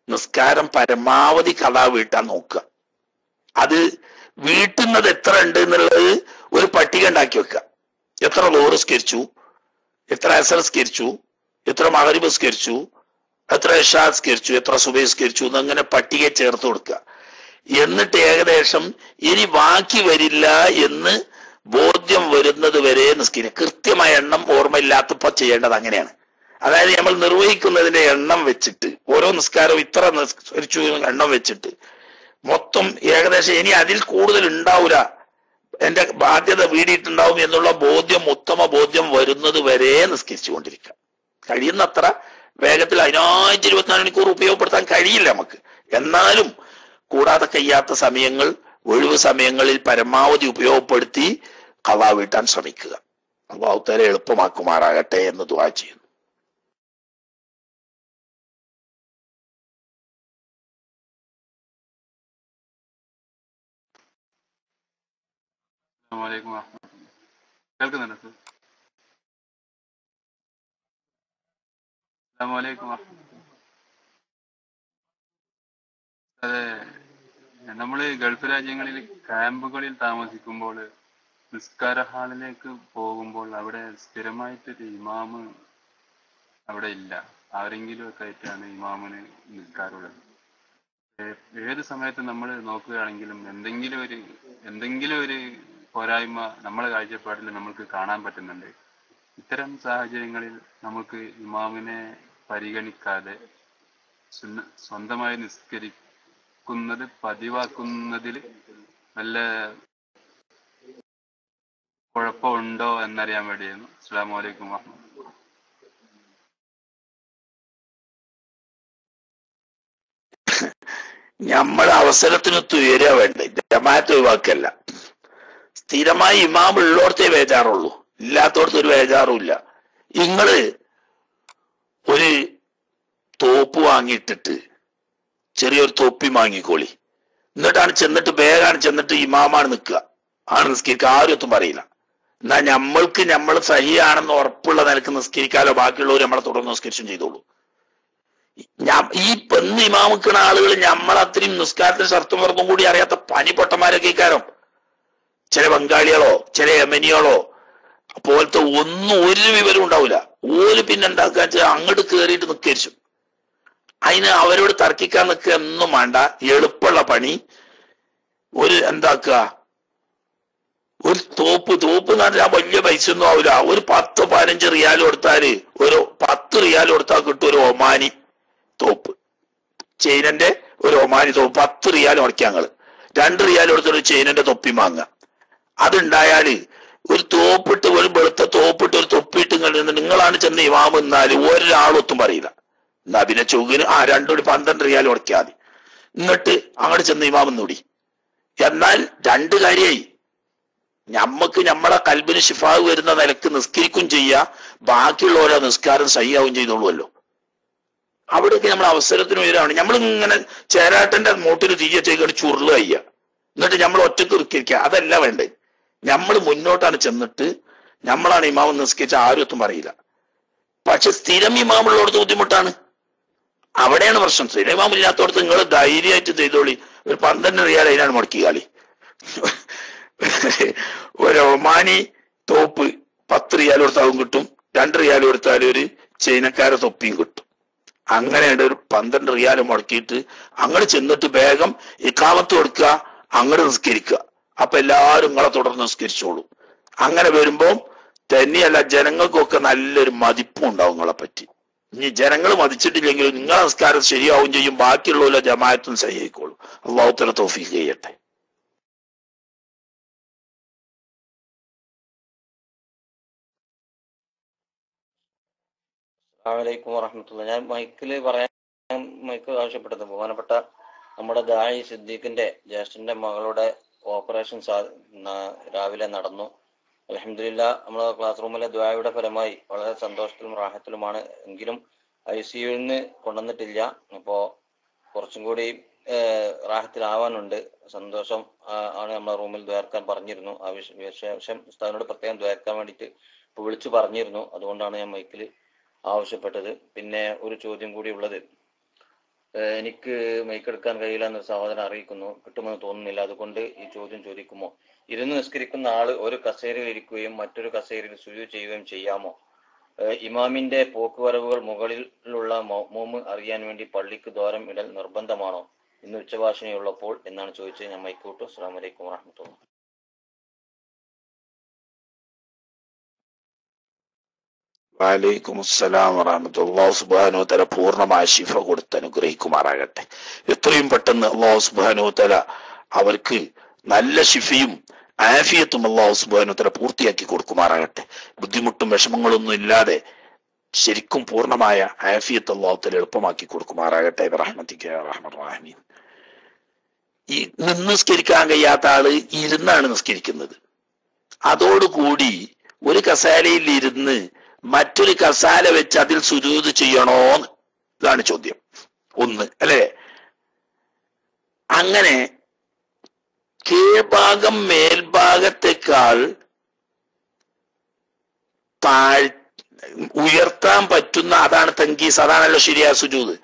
നിസ്കാരം പരമാവധി ഖളാ വീട്ടാൻ നോക്കുക. അത് വീട്ടുന്നത് എത്ര ഉണ്ട് എന്നുള്ളത് ഒരു പട്ടിക ഉണ്ടാക്കി വെക്കുക. എത്ര ലോറ് സ്കരിച്ചു, എത്ര അസർ സ്കരിച്ചു, എത്ര മഗ്രിബ് സ്കരിച്ചു, എത്ര ഇശാ സ്കരിച്ചു, എത്ര സുബഹി സ്കരിച്ചു എന്നങ്ങനെ പട്ടിക ചേർത്ത് കൊടുക്കുക. എന്നിട്ട് ഏകദേശം ഇനി ബാക്കി വരില്ല എന്ന് ബോധ്യം വരുന്നത് വരെ നിസ്കരിക്കുക. കൃത്യമായ എണ്ണം ഓർമ്മയില്ലാത്തപ്പോ ചെയ്യേണ്ടത് അങ്ങനെയാണ്. അതായത് നമ്മൾ നിർവഹിക്കുന്നതിന്റെ എണ്ണം വെച്ചിട്ട്, ഓരോ നിസ്കാരവും ഇത്ര നിസ്കരിച്ചു എണ്ണം വെച്ചിട്ട് മൊത്തം ഏകദേശം ഇനി അതിൽ കൂടുതൽ ഉണ്ടാവില്ല, എന്റെ ബാധ്യത വീടിയിട്ടുണ്ടാവും എന്നുള്ള ബോധ്യം, ഉത്തമ ബോധ്യം വരുന്നത് വരെ നിസ്കരിച്ചു കൊണ്ടിരിക്കുക. കഴിയുന്നത്ര വേഗത്തിൽ 24 മണിക്കൂർ ഉപയോഗപ്പെടുത്താൻ കഴിയില്ല നമുക്ക്. എന്നാലും കൂടാതെ കഴിയാത്ത സമയങ്ങൾ, ഒഴിവ് സമയങ്ങളിൽ പരമാവധി ഉപയോഗപ്പെടുത്തി ഖളാ വീട്ടാൻ ശ്രമിക്കുക. അല്ലാഹു തആല എളുപ്പമാക്കുമാറാകട്ടെ എന്ന് ദുആ ചെയ്യുന്നു. അസ്സലാമു അലൈക്കും കേൾക്കുന്നുണ്ടോ സർ? അസ്സലാമു അലൈക്കും. അതെ, നമ്മൾ ഗൾഫ് രാജ്യങ്ങളിൽ ക്യാമ്പുകളിൽ താമസിക്കുമ്പോൾ നിസ്കാര ഹാളിലേക്ക് പോകുമ്പോൾ അവിടെ സ്ഥിരമായിട്ടൊരു ഇമാമ് അവിടെ ഇല്ല. ആരെങ്കിലും ഒക്കെ ആയിട്ടാണ് ഇമാമിന് നിസ്കാരമുള്ളത്. ഏത് സമയത്ത് നമ്മൾ നോക്കുകയാണെങ്കിലും എന്തെങ്കിലും ഒരു പോരായ്മ നമ്മളെ കാഴ്ചപ്പാടിൽ നമുക്ക് കാണാൻ പറ്റുന്നുണ്ട്. ഇത്തരം സാഹചര്യങ്ങളിൽ നമുക്ക് ഇമാമിനെ പരിഗണിക്കാതെ സ്വന്തമായി നിസ്കരിക്കുന്നത് പതിവാക്കുന്നതിൽ വല്ല കുഴപ്പമുണ്ടോ എന്നറിയാൻ വേണ്ടിയായിരുന്നു. അസ്സലാമു അലൈക്കും വറഹ്മത്തുള്ളാഹി. നമ്മളെ അവസരത്തിന് തുയരാ വേണ്ടേ, ജമാഅത്ത് ഒഴിവാക്കല്ല. സ്ഥിരമായി ഇമാം ഉള്ളോടത്തേ ബേജാറുള്ളൂ, ഇല്ലാത്തോടത്ത് ഒരു ബേജാറുമില്ല. നിങ്ങള് ഒരു തോപ്പ് വാങ്ങിയിട്ടിട്ട് ചെറിയൊരു തൊപ്പി വാങ്ങിക്കോളി, എന്നിട്ടാണ് ചെന്നിട്ട് ബേഗാണ് ചെന്നിട്ട് ഇമാമാണ് നിൽക്കുക, ആണ് നിസ്കരിക്കുക, ആരും ഒത്തും പറയില്ല. എന്നാ നമ്മൾക്ക് നമ്മൾ സഹിയാണെന്ന് ഉറപ്പുള്ള നിലക്ക് നിസ്കരിക്കാലോ, ബാക്കിയുള്ളവർ നമ്മളെ തുടർന്ന് നിസ്കരിച്ചും ചെയ്തോളൂ. ഈ പെണ്ണ് ഇമാമിക്കണ ആളുകൾ നമ്മളത്രയും നിസ്കാരത്തിന് ഷർത്തും വെറുതും കൂടി അറിയാത്ത പനി പൊട്ടന്മാരൊക്കെ ഇക്കാരം. ചില ബംഗാളികളോ ചില യമനികളോ പോലത്തെ ഒന്നും ഒരു വിവരം ഉണ്ടാവില്ല. ഓര് പിന്നെ എന്താക്കുക വെച്ചാൽ അങ്ങോട്ട് കയറിയിട്ട് നിസ്കരിച്ചു. അതിന് അവരോട് തർക്കിക്കാൻ നിൽക്കുക ഒന്നും വേണ്ട. എളുപ്പമുള്ള പണി ഒരു എന്താക്കുക, ഒരു തോപ്പ് എന്ന് പറഞ്ഞാൽ വലിയ പൈസ ഒന്നും ആവില്ല. ഒരു 10-15 റിയാൽ കൊടുത്താല്, ഒരു 10 റിയാൽ കൊടുത്താൽ കിട്ടും ഒരു ഒമാനി തോപ്പ്. ചെയിനന്റെ ഒരു ഒമാനി തോപ്പ് 10 റിയാൽ മുടക്കുക. ഞങ്ങള് 2 റിയാൽ കൊടുത്തൊരു ചെയിനന്റെ തൊപ്പി വാങ്ങുക. അതുണ്ടായാല് ഒരു തോപ്പിട്ട്, ഒരു വെളുത്ത തോപ്പിട്ട് ഒരു തൊപ്പിയിട്ട് നിങ്ങളാണ് ചെന്ന് ഇമാം എന്നാല് ഒരാളൊത്തും പറയില്ല. എന്നാ പിന്നെ ചുകിന് 12 റിയാൽ മുടക്കിയാൽ മതി. എന്നിട്ട് അങ്ങോട്ട് ചെന്ന് ഇമാം എന്നൂടി. എന്നാൽ 2 കാര്യമായി. ഞമ്മക്ക് നമ്മളെ കൽബിന് ശിഫാവ് വരുന്ന നിലക്ക് നിസ്കരിക്കും ചെയ്യാ, ബാക്കിയുള്ളവരോ നിസ്കാരം സഹിയാവും ചെയ്തോളുമല്ലോ. അവിടെയൊക്കെ നമ്മൾ അവസരത്തിന് ഉയരാണ്. നമ്മളിങ്ങനെ ചേരാട്ടന്റെ മൂട്ടിന് തിരിച്ചേക്കാണ് ചുരുള് കയ്യ, എന്നിട്ട് നമ്മൾ ഒറ്റക്ക് നിസ്കരിക്കുക. അതല്ല വേണ്ടേ. നമ്മൾ മുന്നോട്ടാണ് ചെന്നിട്ട് നമ്മളാണ് ഇമാം നിസ്കരിച്ച ആരും ഒത്തും പറയില്ല. പക്ഷെ സ്ഥിരം ഇമാമുള്ളടത്ത് ബുദ്ധിമുട്ടാണ്, അവിടെയാണ് പ്രശ്നം. സ്ഥിരം ഇമാം ഇല്ലാത്തടത്ത് നിങ്ങൾ ധൈര്യമായിട്ട് ചെയ്തോളി. ഒരു 12 റിയാൽ അതിനാണ് മുടക്കിയാളി. ഒരു ഒമാനി തോപ്പ് 10 റിയാൽ കൊടുത്താലും കിട്ടും, 2 റിയാൽ കൊടുത്താലും ഒരു ചൈനക്കാരെ തൊപ്പിയും കിട്ടും. അങ്ങനെയാണ് ഒരു 12 റിയാൽ മുടക്കിയിട്ട് അങ്ങോട്ട് ചെന്നിട്ട് വേഗം ഇഖാമത്ത് കൊടുക്കുക, അങ്ങോട്ട് നിസ്കരിക്കുക. അപ്പൊ എല്ലാവരും നിങ്ങളെ തുടർന്ന് നിസ്കരിച്ചോളൂ. അങ്ങനെ വരുമ്പോ തന്നെയല്ല, ജനങ്ങൾക്കൊക്കെ നല്ലൊരു മതിപ്പും ഉണ്ടാവും നിങ്ങളെ പറ്റി. ഇനി ജനങ്ങൾ മതിച്ചിട്ടില്ലെങ്കിലും നിങ്ങളെ നിസ്കാരം ശരിയാവും ചെയ്യും, ബാക്കിയുള്ളവരുടെ ജമാഅത്തും സഹിക്കോളൂ. അല്ലാഹു തആല തൗഫീഖ് ചെയ്യട്ടെ. അസ്സലാമലൈക്കും വറഹ്മത്തുള്ളാഹി. ഞാൻ മൈക്ക് ആവശ്യപ്പെട്ടത് ബഹുമാനപ്പെട്ട നമ്മുടെ ദായി സിദ്ദീഖിന്റെ ജ്യേഷ്ഠന്റെ മകളുടെ ഓപ്പറേഷൻ രാവിലെ നടന്നു. അൽഹംദുലില്ലാ നമ്മുടെ ക്ലാസ് റൂമിലെ ദുആയുടെ ഫലമായി വളരെ സന്തോഷത്തിലും റാഹത്തിലുമാണ്. എങ്കിലും ICU ന്ന് കൊണ്ടുവന്നിട്ടില്ല. അപ്പോ കുറച്ചും കൂടി റാഹത്തിലാവാനുണ്ട്. സന്തോഷം ആണ്. നമ്മളെ റൂമിൽ ദ്വാരക്കാൻ പറഞ്ഞിരുന്നു. ആ വിശേഷം ഉസ്താദിനോട് പ്രത്യേകം ദ്വാരക്കാൻ വേണ്ടിയിട്ട് ഇപ്പൊ വിളിച്ചു പറഞ്ഞിരുന്നു. അതുകൊണ്ടാണ് ഞാൻ മൈക്കിൽ ആവശ്യപ്പെട്ടത്. പിന്നെ ഒരു ചോദ്യം കൂടി ഉള്ളത്, എനിക്ക് മൈക്കെടുക്കാൻ കഴിയില്ല എന്നൊരു സഹോദരൻ അറിയിക്കുന്നു. കിട്ടുമെന്ന് തോന്നുന്നില്ല, അതുകൊണ്ട് ഈ ചോദ്യം ചോദിക്കുമോ? ഇരുന്ന് നിസ്കരിക്കുന്ന ആള് ഒരു കസേരയിൽ ഇരിക്കുകയും മറ്റൊരു കസേരയിൽ സുജൂദ് ചെയ്യുകയും ചെയ്യാമോ? ഇമാമിന്റെ പോക്കുവരവുകൾ മുകളിലുള്ള മൗമൂം അറിയാൻ വേണ്ടി പള്ളിക്ക് ദ്വാരം ഇടൽ നിർബന്ധമാണോ ഇന്ന് ഉച്ചഭാഷണയുള്ളപ്പോൾ എന്നാണ് ചോദിച്ചത്. ഞാൻ മൈക്കൂട്ടു. അസ്സലാമു അലൈക്കും വറഹ്മത്തുള്ളാഹി. വലൈക്കും അസ്സലാം വറഹ്മത്തുള്ളാഹി. അല്ലാഹു സുബ്ഹാനഹു വതആല പൂർണ്ണമായ ശിഫ കൊടുത്ത് അനുഗ്രഹിക്കുമാറാകട്ടെ. എത്രയും പെട്ടെന്ന് അല്ലാഹു സുബ്ഹാനഹു വതആല അവർക്ക് നല്ല ശിഫയും ആഫിയത്തും അല്ലാഹു സുബ്ഹാനഹു വതആല പൂർത്തിയാക്കി കൊടുക്കുമാറാകട്ടെ. ബുദ്ധിമുട്ടും വിഷമങ്ങളൊന്നും ഇല്ലാതെ ശരിക്കും പൂർണ്ണമായ ആഫിയത്ത് അല്ലാഹു തആല എളുപ്പമാക്കി കൊടുക്കുമാറാകട്ടെ. റഹ്മത്തിക യാ റഹ്മർ റഹീം. ഈ നിസ്കരിക്കാൻ കഴിയാത്ത ആള് ഇരുന്നാണ് നിസ്കരിക്കുന്നത്. അതോടുകൂടി ഒരു കസാലയിൽ ഇരുന്ന് മറ്റൊരു കസാല വെച്ച് അതിൽ സുജൂദ് ചെയ്യണോന്ന്, ഇതാണ് ചോദ്യം. ഒന്ന് അല്ലെ? അങ്ങനെ കീഴ്ഭാഗം മേൽഭാഗത്തെക്കാൾ ഉയർത്താൻ പറ്റുന്ന, അതാണ് തങ്കീസ്, അതാണല്ലോ ശരിയായ സുജൂദ്.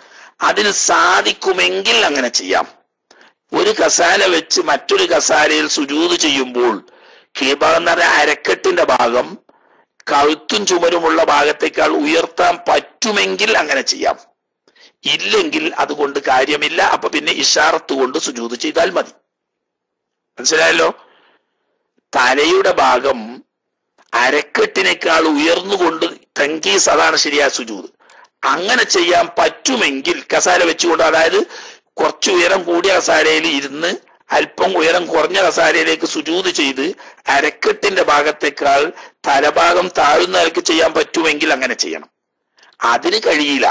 അതിന് സാധിക്കുമെങ്കിൽ അങ്ങനെ ചെയ്യാം. ഒരു കസാല വെച്ച് മറ്റൊരു കസാലയിൽ സുജൂദ് ചെയ്യുമ്പോൾ കീഴ്ഭാഗം എന്ന് പറഞ്ഞാൽ അരക്കെട്ടിന്റെ ഭാഗം കഴുത്തും ചുമരുമുള്ള ഭാഗത്തേക്കാൾ ഉയർത്താൻ പറ്റുമെങ്കിൽ അങ്ങനെ ചെയ്യാം. ഇല്ലെങ്കിൽ അതുകൊണ്ട് കാര്യമില്ല. അപ്പൊ പിന്നെ ഇഷാറത്ത് കൊണ്ട് സുജൂദ് ചെയ്താൽ മതി. മനസ്സിലായല്ലോ? തലയുടെ ഭാഗം അരക്കെട്ടിനേക്കാൾ ഉയർന്നുകൊണ്ട് തങ്കീസ്, അതാണ് ശരിയായ സുജൂദ്. അങ്ങനെ ചെയ്യാൻ പറ്റുമെങ്കിൽ കസാര വെച്ചുകൊണ്ട്, അതായത് കുറച്ച് ഉയരം കൂടിയ കസാരയിൽ ഇരുന്ന് അല്പം ഉയരം കുറഞ്ഞ കസാരയിലേക്ക് സുജൂദ് ചെയ്ത് അരക്കെട്ടിന്റെ ഭാഗത്തേക്കാൾ തലഭാഗം താഴുന്ന നിലക്ക് ചെയ്യാൻ പറ്റുമെങ്കിൽ അങ്ങനെ ചെയ്യണം. അതിന് കഴിയില്ല,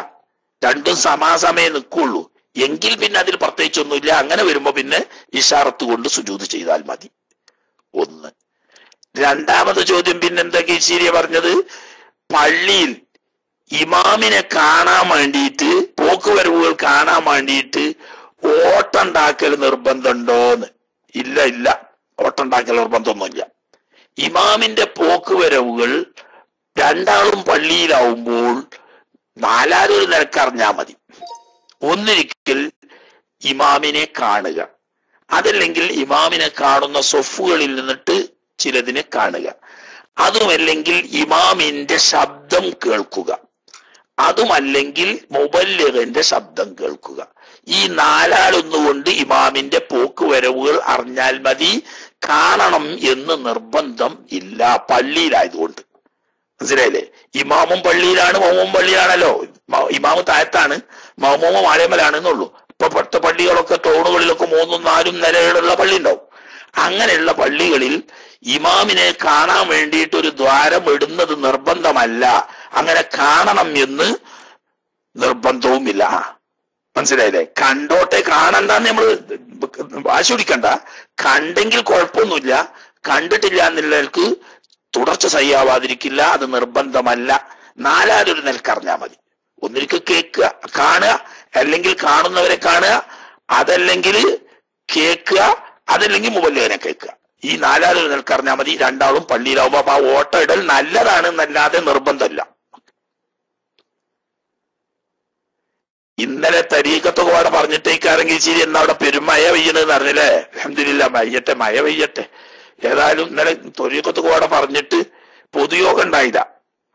രണ്ടും സമാസമേ നിൽക്കുള്ളൂ എങ്കിൽ പിന്നെ അതിൽ പ്രത്യേകിച്ചൊന്നുമില്ല. അങ്ങനെ വരുമ്പോ പിന്നെ ഇഷാറത്ത് കൊണ്ട് സുജൂദ് ചെയ്താൽ മതി. ഒന്ന്. രണ്ടാമത്തെ ചോദ്യം പിന്നെന്താ കീശീരിയ പറഞ്ഞത്, പള്ളിയിൽ ഇമാമിനെ കാണാൻ വേണ്ടിയിട്ട്, പോക്കുവരവുകൾ കാണാൻ വേണ്ടിയിട്ട് ഓട്ടുണ്ടാക്കൽ നിർബന്ധമുണ്ടോന്ന്. ഇല്ല ഇല്ല, ഓട്ടുണ്ടാക്കൽ നിർബന്ധമൊന്നുമില്ല. ഇമാമിന്റെ പോക്കുവരവുകൾ രണ്ടാളും പള്ളിയിലാവുമ്പോൾ നാലാരൊരു നിരക്കറിഞ്ഞാൽ മതി. ഒന്നിരിക്കൽ ഇമാമിനെ കാണുക, അതല്ലെങ്കിൽ ഇമാമിനെ കാണുന്ന സൊഫുകളിൽ നിന്നിട്ട് ചിലതിനെ കാണുക, അതുമല്ലെങ്കിൽ ഇമാമിന്റെ ശബ്ദം കേൾക്കുക, അതുമല്ലെങ്കിൽ മുബല്ലിഗിന്റെ ശബ്ദം കേൾക്കുക. ഈ നാലാളൊന്നുകൊണ്ട് ഇമാമിന്റെ പോക്കുവരവുകൾ അറിഞ്ഞാൽ മതി. കാണണം എന്ന് നിർബന്ധം ഇല്ല, പള്ളിയിലായതുകൊണ്ട്. മനസ്സിലായില്ലേ? ഇമാമും പള്ളിയിലാണ്, മൗമും പള്ളിയിലാണല്ലോ. ഇമാമ് താഴത്താണ്, മൗമൂമ മാലയമലാണ് എന്നുള്ളൂ. ഇപ്പൊ പത്ത പള്ളികളൊക്കെ ടൗണുകളിലൊക്കെ 3ഉം 4ഉം നിലകളുള്ള പള്ളി ഉണ്ടാവും. അങ്ങനെയുള്ള പള്ളികളിൽ ഇമാമിനെ കാണാൻ വേണ്ടിയിട്ട് ഒരു ദ്വാരം ഇടുന്നത് നിർബന്ധമല്ല. അങ്ങനെ കാണണം എന്ന് നിർബന്ധവുമില്ല. മനസ്സിലായില്ലേ? കണ്ടോട്ടെ, കാണണ്ടെന്ന് നമ്മൾ വാശി പിടിക്കണ്ട. കണ്ടെങ്കിൽ കുഴപ്പമൊന്നുമില്ല, കണ്ടിട്ടില്ല എന്നുള്ളവർക്ക് തുടർച്ച സയ്യാവാതിരിക്കില്ല, അത് നിർബന്ധമല്ല. നാലാരൊരു നിലക്കറിഞ്ഞാൽ മതി. ഒന്നിരിക്കൽ കേൾക്കുക, കാണുക, അല്ലെങ്കിൽ കാണുന്നവരെ കാണുക, അതല്ലെങ്കിൽ കേൾക്കുക, അതല്ലെങ്കിൽ മുബല്ലിഗിനെ കേൾക്കുക. ഈ നാലാരൊരു നിലക്കറിഞ്ഞാൽ മതി. രണ്ടാളും പള്ളിയിലാവുമ്പോ അപ്പൊ ആ ഓട്ട ഇടൽ നല്ലതാണ് എന്നല്ലാതെ നിർബന്ധമല്ല. ഇന്നലെ തരീക്കത്തൊക്കെ അവിടെ പറഞ്ഞിട്ടേക്കാരെങ്കിൽ ശരി, എന്നാ അവിടെ പെരുമഴ പെയ്യണെന്ന് അറിഞ്ഞില്ലേ? അൽഹംദുലില്ലാ, മഴ പെയ്യട്ടെ. ഏതായാലും ഇന്നലെ തൊരീക്കത്തൊക്കെ അവിടെ പറഞ്ഞിട്ട് പൊതുയോഗം ഉണ്ടായില്ല.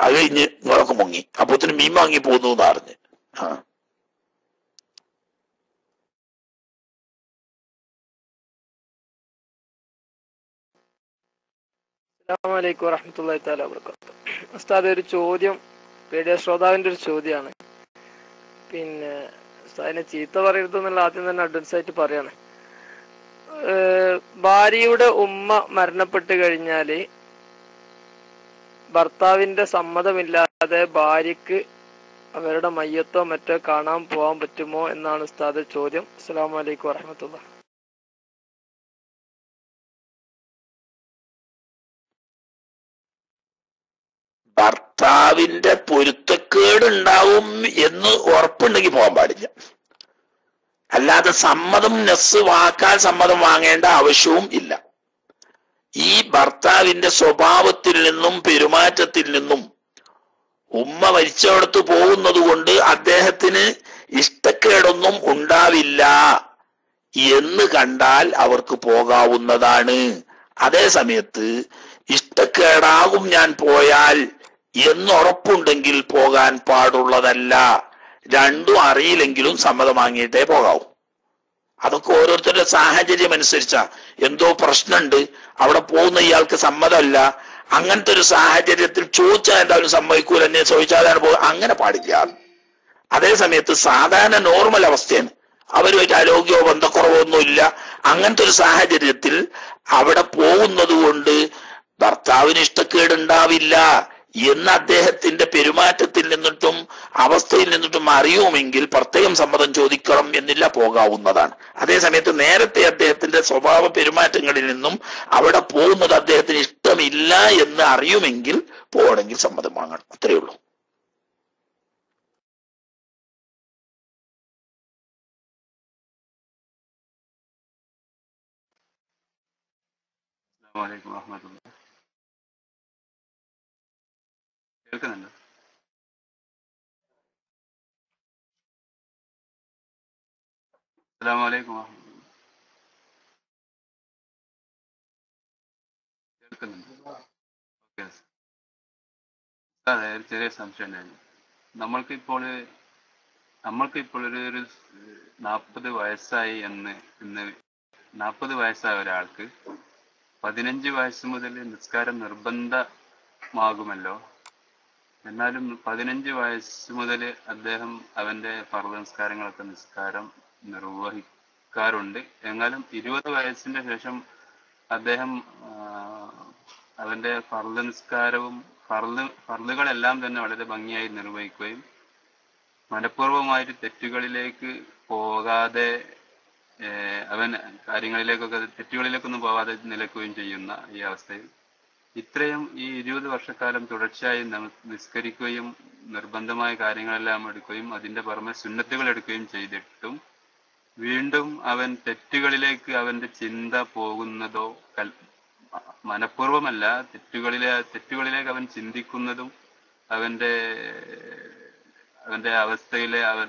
അത് കഴിഞ്ഞ് നിങ്ങളൊക്കെ മുങ്ങി, അപ്പോത്തിന് മീൻ വാങ്ങി പോന്നു എന്ന് അറിഞ്ഞ്. അസ്സലാമു അലൈക്കും വറഹ്മത്തുള്ളാഹി തആല വബറകാതുഹു. ഉസ്താദ്, ഒരു ചോദ്യം, പേടിയ ശ്രോതാവിന്റെ ഒരു ചോദ്യമാണ്. പിന്നെ ഉസ്താദിനെ ചീത്ത പറയരുതെന്നുള്ള ആദ്യം തന്നെ അഡ്വാൻസ് ആയിട്ട് പറയാണ്. ഭാര്യയുടെ ഉമ്മ മരണപ്പെട്ട് കഴിഞ്ഞാല് ഭർത്താവിന്റെ സമ്മതമില്ലാതെ ഭാര്യക്ക് അവരുടെ മയ്യത്തോ മറ്റോ കാണാൻ പോകാൻ പറ്റുമോ എന്നാണ് ഉസ്താദ് ചോദ്യം. അസ്സലാമു അലൈക്കും വറഹ്മത്തുള്ളാഹി. ഭർത്താവിന്റെ പൊരുത്തക്കേട് ഉണ്ടാവും എന്ന് ഉറപ്പുണ്ടെങ്കിൽ പോകാൻ പാടില്ല. അല്ലാതെ സമ്മതം നെസ് വാക്കാൻ സമ്മതം വാങ്ങേണ്ട ആവശ്യവും ഇല്ല. ഈ ഭർത്താവിന്റെ സ്വഭാവത്തിൽ നിന്നും പെരുമാറ്റത്തിൽ നിന്നും ഉമ്മ മരിച്ചവിടത്ത് പോകുന്നത് കൊണ്ട് അദ്ദേഹത്തിന് ഇഷ്ടക്കേടൊന്നും ഉണ്ടാവില്ല എന്ന് കണ്ടാൽ അവർക്ക് പോകാവുന്നതാണ്. അതേ സമയത്ത് ഇഷ്ടക്കേടാകും ഞാൻ പോയാൽ എന്നുറപ്പുണ്ടെങ്കിൽ പോകാൻ പാടുള്ളതല്ല. രണ്ടും അറിയില്ലെങ്കിലും സമ്മതം വാങ്ങിയിട്ടേ പോകാവൂ. അതൊക്കെ ഓരോരുത്തരുടെ സാഹചര്യം അനുസരിച്ചാ. എന്തോ പ്രശ്നമുണ്ട്, അവിടെ പോകുന്ന ഇയാൾക്ക് സമ്മതമല്ല, അങ്ങനത്തെ ഒരു സാഹചര്യത്തിൽ ചോദിച്ചാൽ എന്തായാലും സമ്മതിക്കൂല, എന്നെ ചോദിച്ചാലാണ് പോകുക, അങ്ങനെ പാടില്ല. അതേ സമയത്ത് സാധാരണ നോർമൽ അവസ്ഥയാണ്, അവരുമായിട്ട് ആരോഗ്യമോ ബന്ധക്കുറവോ ഒന്നുമില്ല, അങ്ങനത്തെ ഒരു സാഹചര്യത്തിൽ അവിടെ പോകുന്നത് കൊണ്ട് ഭർത്താവിന് ഇഷ്ടക്കേടുണ്ടാവില്ല എന്ന് അദ്ദേഹത്തിന്റെ പെരുമാറ്റത്തിൽ നിന്നിട്ടും അവസ്ഥയിൽ നിന്നിട്ടും അറിയുമെങ്കിൽ പ്രത്യേകം സമ്മതം ചോദിക്കണം എന്നില്ല, പോകാവുന്നതാണ്. അതേസമയത്ത് നേരത്തെ അദ്ദേഹത്തിന്റെ സ്വഭാവ പെരുമാറ്റങ്ങളിൽ നിന്നും അവിടെ പോകുന്നത് അദ്ദേഹത്തിന് ഇഷ്ടമില്ല എന്ന് അറിയുമെങ്കിൽ പോകണമെങ്കിൽ സമ്മതം വാങ്ങണം. അത്രയേ ഉള്ളൂ. അസ്സലാമു അലൈക്കും വറഹ്മത്തുള്ളാഹി. കേൾക്കുന്നുണ്ടോ? അസ്സലാമു അലൈക്കും വറഹ്മത്തുള്ളാഹി. കേൾക്കുന്നുണ്ടോ? ഓക്കെ. അതെ, ഒരു ചെറിയ സംശയം ഉണ്ടായിരുന്നു. നമ്മൾക്കിപ്പോൾ ഒരു 40 വയസ്സായി ഇന്ന് 40 വയസ്സായ ഒരാൾക്ക് 15 വയസ്സ് മുതൽ നിസ്കാരം നിർബന്ധമാകുമല്ലോ. എന്നാലും 15 വയസ്സ് മുതൽ അദ്ദേഹം അവന്റെ ഫർദ് നിസ്കാരങ്ങളൊക്കെ നിസ്കാരം നിർവഹിക്കാറുണ്ട്. എന്നാലും 20 വയസ്സിന്റെ ശേഷം അദ്ദേഹം അവന്റെ ഫർദ് നിസ്കാരവും ഫർദുകളെല്ലാം തന്നെ വളരെ ഭംഗിയായി നിർവഹിക്കുകയും മനഃപൂർവ്വമായിട്ട് തെറ്റുകളിലേക്ക് പോകാതെ അവൻ തെറ്റുകളിലേക്കൊന്നും പോകാതെ നിലക്കുകയും ചെയ്യുന്ന ഈ അവസ്ഥയിൽ ഇത്രയും ഈ 20 വർഷക്കാലം തുടർച്ചയായി നിസ്കരിക്കുകയും നിർബന്ധമായ കാര്യങ്ങളെല്ലാം എടുക്കുകയും അതിന്റെ പുറമെ സുന്നത്തുകൾ എടുക്കുകയും ചെയ്തിട്ടും വീണ്ടും അവൻ തെറ്റുകളിലേക്ക് അവന്റെ ചിന്ത പോകുന്നതോ മനഃപൂർവ്വമല്ല, തെറ്റുകളിലേക്ക് അവൻ ചിന്തിക്കുന്നതും അവന്റെ അവസ്ഥയിലെ അവൻ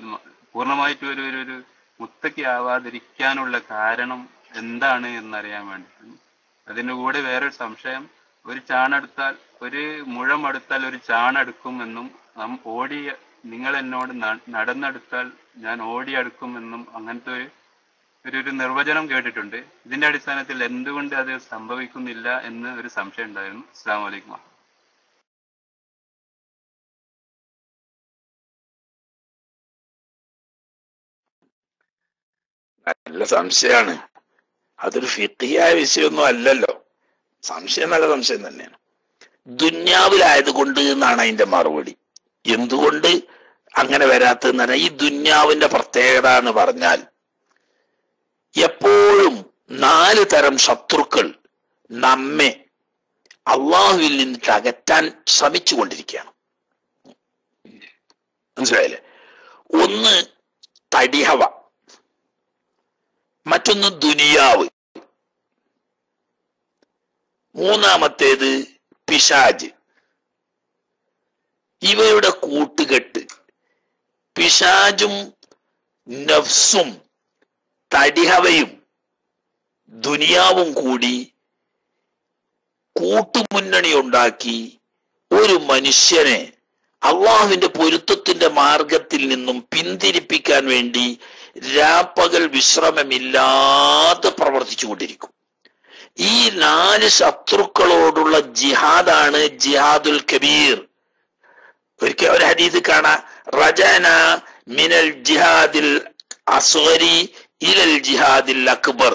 പൂർണ്ണമായിട്ട് ഒരു മുത്തക്കി ആവാതിരിക്കാനുള്ള കാരണം എന്താണ് എന്നറിയാൻ വേണ്ടി. അതിൻ്റെ കൂടെ വേറൊരു സംശയം, ഒരു മുഴം അടുത്താൽ ഒരു ചാണെടുക്കുമെന്നും നിങ്ങൾ എന്നോട് നടന്നെടുത്താൽ ഞാൻ ഓടിയെടുക്കുമെന്നും അങ്ങനത്തെ ഒരു നിർവചനം കേട്ടിട്ടുണ്ട്. ഇതിന്റെ അടിസ്ഥാനത്തിൽ എന്തുകൊണ്ട് അത് സംഭവിക്കുന്നില്ല എന്ന് ഒരു സംശയം ഉണ്ടായിരുന്നു. അസ്സലാമു അലൈക്കും. നല്ല സംശയമാണ്. അതൊരു ഫിഖിയായ വിഷയമൊന്നും അല്ലല്ലോ. സംശയം നല്ല സംശയം തന്നെയാണ്. ദുന്യാവിലായതുകൊണ്ട് എന്നാണ് അതിന്റെ മറുപടി. എന്തുകൊണ്ട് അങ്ങനെ വരാത്തതെന്ന് പറഞ്ഞാൽ, ഈ ദുന്യാവിന്റെ പ്രത്യേകത എന്ന് പറഞ്ഞാൽ എപ്പോഴും 4 തരം ശത്രുക്കൾ നമ്മെ അള്ളാഹുവിൽ നിന്നിട്ട് അകറ്റാൻ ശ്രമിച്ചു കൊണ്ടിരിക്കുകയാണ്. മനസ്സിലായില്ലേ? ഒന്ന് തടിഹവ, മറ്റൊന്ന് ദുനിയാവ്, മൂന്നാമത്തേത് പിശാജ്. ഇവയുടെ കൂട്ടുകെട്ട് പിശാജും നഫ്സും തടിഹവയും ദുനിയാവും കൂടി കൂട്ടുമുന്നണി ഉണ്ടാക്കി ഒരു മനുഷ്യനെ അള്ളാഹുവിന്റെ പൊരുത്തത്തിന്റെ മാർഗത്തിൽ നിന്നും പിന്തിരിപ്പിക്കാൻ വേണ്ടി രാപ്പകൽ വിശ്രമമില്ലാതെ പ്രവർത്തിച്ചു കൊണ്ടിരിക്കും. ഈ 4 ശത്രുക്കളോടുള്ള ജിഹാദാണ് ജിഹാദുൽ കബീർ. ഒരിക്കൽ ഒരു ഹദീസ് കാണാം, റജന മിനൽ ജിഹാദിൽ അസ്ഗരി ഇലൽ ജിഹാദിൽ അക്ബർ.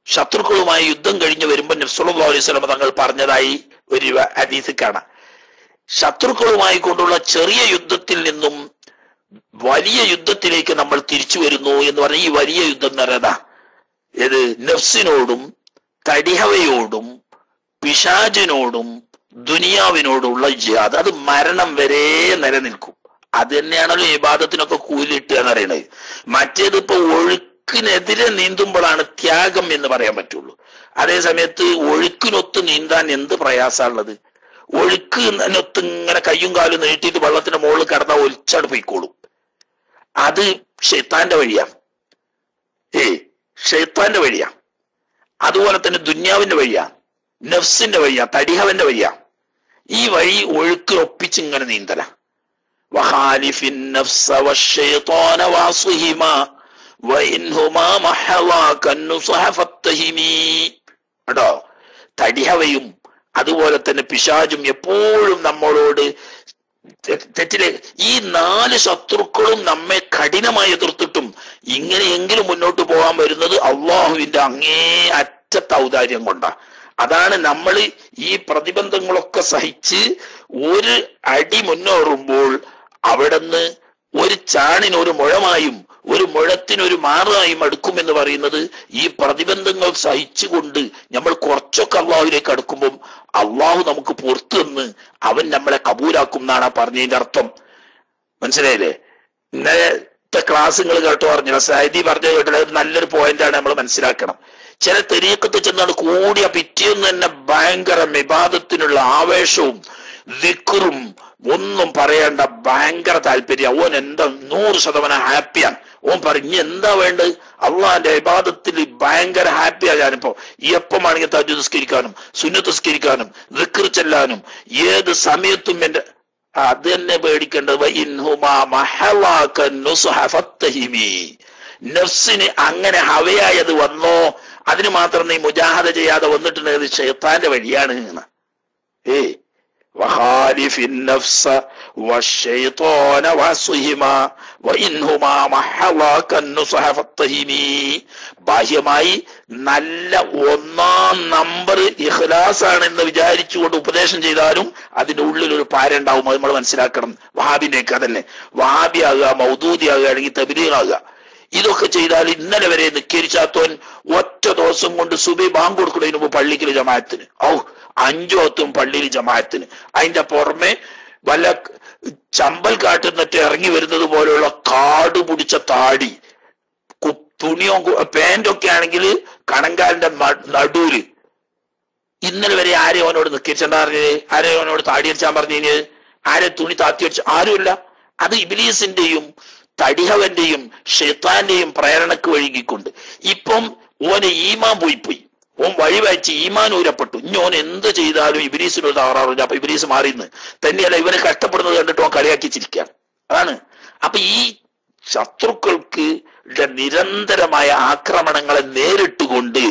ശത്രുക്കളുമായി യുദ്ധം കഴിഞ്ഞ് വരുമ്പോൾ നബി സല്ലല്ലാഹു അലൈഹി വസല്ലം തങ്ങൾ പറഞ്ഞതായി ഒരു ഹദീസ് കാണാം. ശത്രുക്കളുമായി കൊണ്ടുള്ള ചെറിയ യുദ്ധത്തിൽ നിന്നും വലിയ യുദ്ധത്തിലേക്ക് നമ്മൾ തിരിച്ചു വരുന്നു എന്ന് പറഞ്ഞ ഈ വലിയ യുദ്ധം എന്ന് പറയുന്നതാ ഏത്? നഫ്സിനോടും തടിഹവയോടും പിശാചിനോടും ദുനിയാവിനോടുള്ള ജിഹാദ്. അത് മരണം വരെ നിലനിൽക്കും. അത് തന്നെയാണല്ലോ ഇബാദത്തിനൊക്കെ കൂലിട്ട് എന്ന് പറയുന്നത്. മറ്റേത് ഇപ്പൊ ഒഴുക്കിനെതിരെ നീന്തുമ്പോഴാണ് ത്യാഗം എന്ന് പറയാൻ പറ്റുള്ളൂ. അതേ സമയത്ത് ഒഴുക്കിനൊത്ത് നീന്താൻ എന്ത് പ്രയാസമുള്ളത്? ഒഴുക്കിനൊത്ത് ഇങ്ങനെ കയ്യും കാലും നീട്ടിയിട്ട് വെള്ളത്തിന്റെ മുകളിൽ കിടന്നാൽ ഒലിച്ചാട് പോയിക്കോളും. അത് ഷെയ്ത്താന്റെ വഴിയാ. ഷെയ്ത്താന്റെ വഴിയാ. അതുപോലെ തന്നെ ദുന്യാവിന്റെ വഴിയാ, നഫ്സിന്റെ വഴിയാ, തടിഹവന്റെ വഴിയാ. ഈ വഴി ഒഴുക്കിനൊപ്പിച്ച് ഇങ്ങനെ നീന്തല. വഹാലിഫിൻ നഫ്സ വശൈത്വാന വാസുഹിമാ വഇൻഹുമാ മഹവാകൻ നുസഹ ഫത്തഹിമി. കേട്ടോ, തടിഹവയും അതുപോലെ തന്നെ പിശാചും എപ്പോഴും നമ്മളോട് തെറ്റിലേക്ക്. ഈ 4 ശത്രുക്കളും നമ്മെ കഠിനമായി എതിർത്തിട്ടും ഇങ്ങനെയെങ്കിലും മുന്നോട്ട് പോകാൻ വരുന്നത് അള്ളാഹുവിന്റെ അങ്ങേ അറ്റത്തെ ഔദാര്യം കൊണ്ടാ. അതാണ് നമ്മൾ ഈ പ്രതിബന്ധങ്ങളൊക്കെ സഹിച്ച് ഒരു അടി മുന്നേറുമ്പോൾ അവിടുന്ന് ഒരു ചാണിനൊരു മുഴമായും ഒരു മുഴത്തിനൊരു മാറായും അടുക്കുമെന്ന് പറയുന്നത് ഈ പ്രതിബന്ധങ്ങൾ സഹിച്ചുകൊണ്ട് നമ്മൾ കുറച്ചൊക്കെ അള്ളാഹുവിലേക്ക് അടുക്കുമ്പോൾ അള്ളാഹു നമുക്ക് പുറത്തു നിന്ന് അവൻ നമ്മളെ കബൂലാക്കും എന്നാണ് പറഞ്ഞതിന്റെ അർത്ഥം. മനസ്സിലായില്ലേ? ഇന്നത്തെ ക്ലാസ്സുകൾ കേട്ടോ പറഞ്ഞില്ല, സൈദി പറഞ്ഞു കേട്ടില്ല. നല്ലൊരു പോയിന്റാണ് നമ്മൾ മനസ്സിലാക്കണം. ചില തെരീക്കത്ത് ചെന്നാണ് കൂടിയ പിറ്റേന്ന് തന്നെ ഭയങ്കര വിവാദത്തിനുള്ള ആവേശവും ദിക്റും ഒന്നും പറയേണ്ട ഭയങ്കര താല്പര്യം. ഓൻ എന്താ 100% ഹാപ്പിയാണ്. ഓൻ പറഞ്ഞു എന്താ വേണ്ടത്? അള്ളാന്റെ ഇബാദത്തിൽ ഭയങ്കര ഹാപ്പിയാ ഞാനിപ്പോ. എപ്പമാണെങ്കിൽ തഹജ്ജുദ് നിസ്കരിക്കാനും സുന്നത്ത് നിസ്കരിക്കാനും ദിക്ർ ചെല്ലാനും ഏത് സമയത്തും എന്റെ അത് തന്നെ പേടിക്കേണ്ടത്. നഫ്സിന് അങ്ങനെ ഹവയായത് വന്നോ, അതിന് മാത്രം നീ മുജാഹദ ചെയ്യാതെ വന്നിട്ടുണ്ടെങ്കിൽ ഷൈത്താന്റെ വഴിയാണ് എന്ന്. വഹാലിഫിൻ നഫ്സ والشيطان وعصهما وإنهما محضاك النصح فاتهمي. ബാഹ്യമായി നല്ല 1-ാം നമ്പർ ഇഖ്ലാസ് ആണെന്ന് വിചാരിച്ചുകൊണ്ട് ഉപദേശം ചെയ്താലും അതിന്റെ ഉള്ളിൽ ഒരു പാര ഉണ്ടാവും. അത് നമ്മൾ മനസ്സിലാക്കണം. വഹാബിന്റെ ഒക്കെ അതല്ലേ, വഹാബി ആകുക, മൗദൂദി ആകുക, അല്ലെങ്കിൽ തബ്ലീഗ് ആകുക, ഇതൊക്കെ ചെയ്താൽ ഇന്നലെ വരെ നിസ്കരിച്ചാത്തോൻ ഒറ്റ ദിവസം കൊണ്ട് സുബഹി ബാങ്ക് കൊടുക്കുന്നതിന് മുമ്പ് പള്ളിക്കൽ ജമാഅത്തിന്, 5 വക്തും പള്ളിയിൽ ജമാഅത്തിന്, അതിന്റെ പുറമെ വല്ല ചമ്പൽ കാട്ടുന്നിട്ട് ഇറങ്ങി വരുന്നത് പോലെയുള്ള കാട് പിടിച്ച താടി, തുണിയോ പാൻറ്റൊക്കെ ആണെങ്കിൽ കണങ്കാലിന്റെ നടുവില്. ഇന്നലെ വരെ ആരെയും അവനോട് നിസ്കരിച്ചാ പറഞ്ഞത്? ആരെയും അവനോട് താടി അടിച്ചാൻ പറഞ്ഞത്? ആരെ തുണി താത്തി അടിച്ച? ആരുമില്ല. അത് ഇബ്ലീസിന്റെയും തടിഹവന്റെയും ഷെയ്ത്താന്റെയും പ്രേരണക്ക് വഴുകിക്കൊണ്ട് ഇപ്പം ഓന് ഈമാൻ പോയി ഓൻ വഴിവായിച്ച് ഈമാൻ ഊരപ്പെട്ടു. ഇനി ഓൻ എന്ത് ചെയ്താലും ഇബ്ലീസിനൊരു തകരാറില്ല. അപ്പൊ ഇബ്ലീസ് മാറിന്ന് തന്നെയല്ല, ഇവന് കഷ്ടപ്പെടുന്നത് കണ്ടിട്ട് ഓൻ കളിയാക്കി ചിരിക്കുകയാണ്. അതാണ്. അപ്പൊ ഈ ശത്രുക്കൾക്ക് നിരന്തരമായ ആക്രമണങ്ങളെ നേരിട്ടുകൊണ്ട്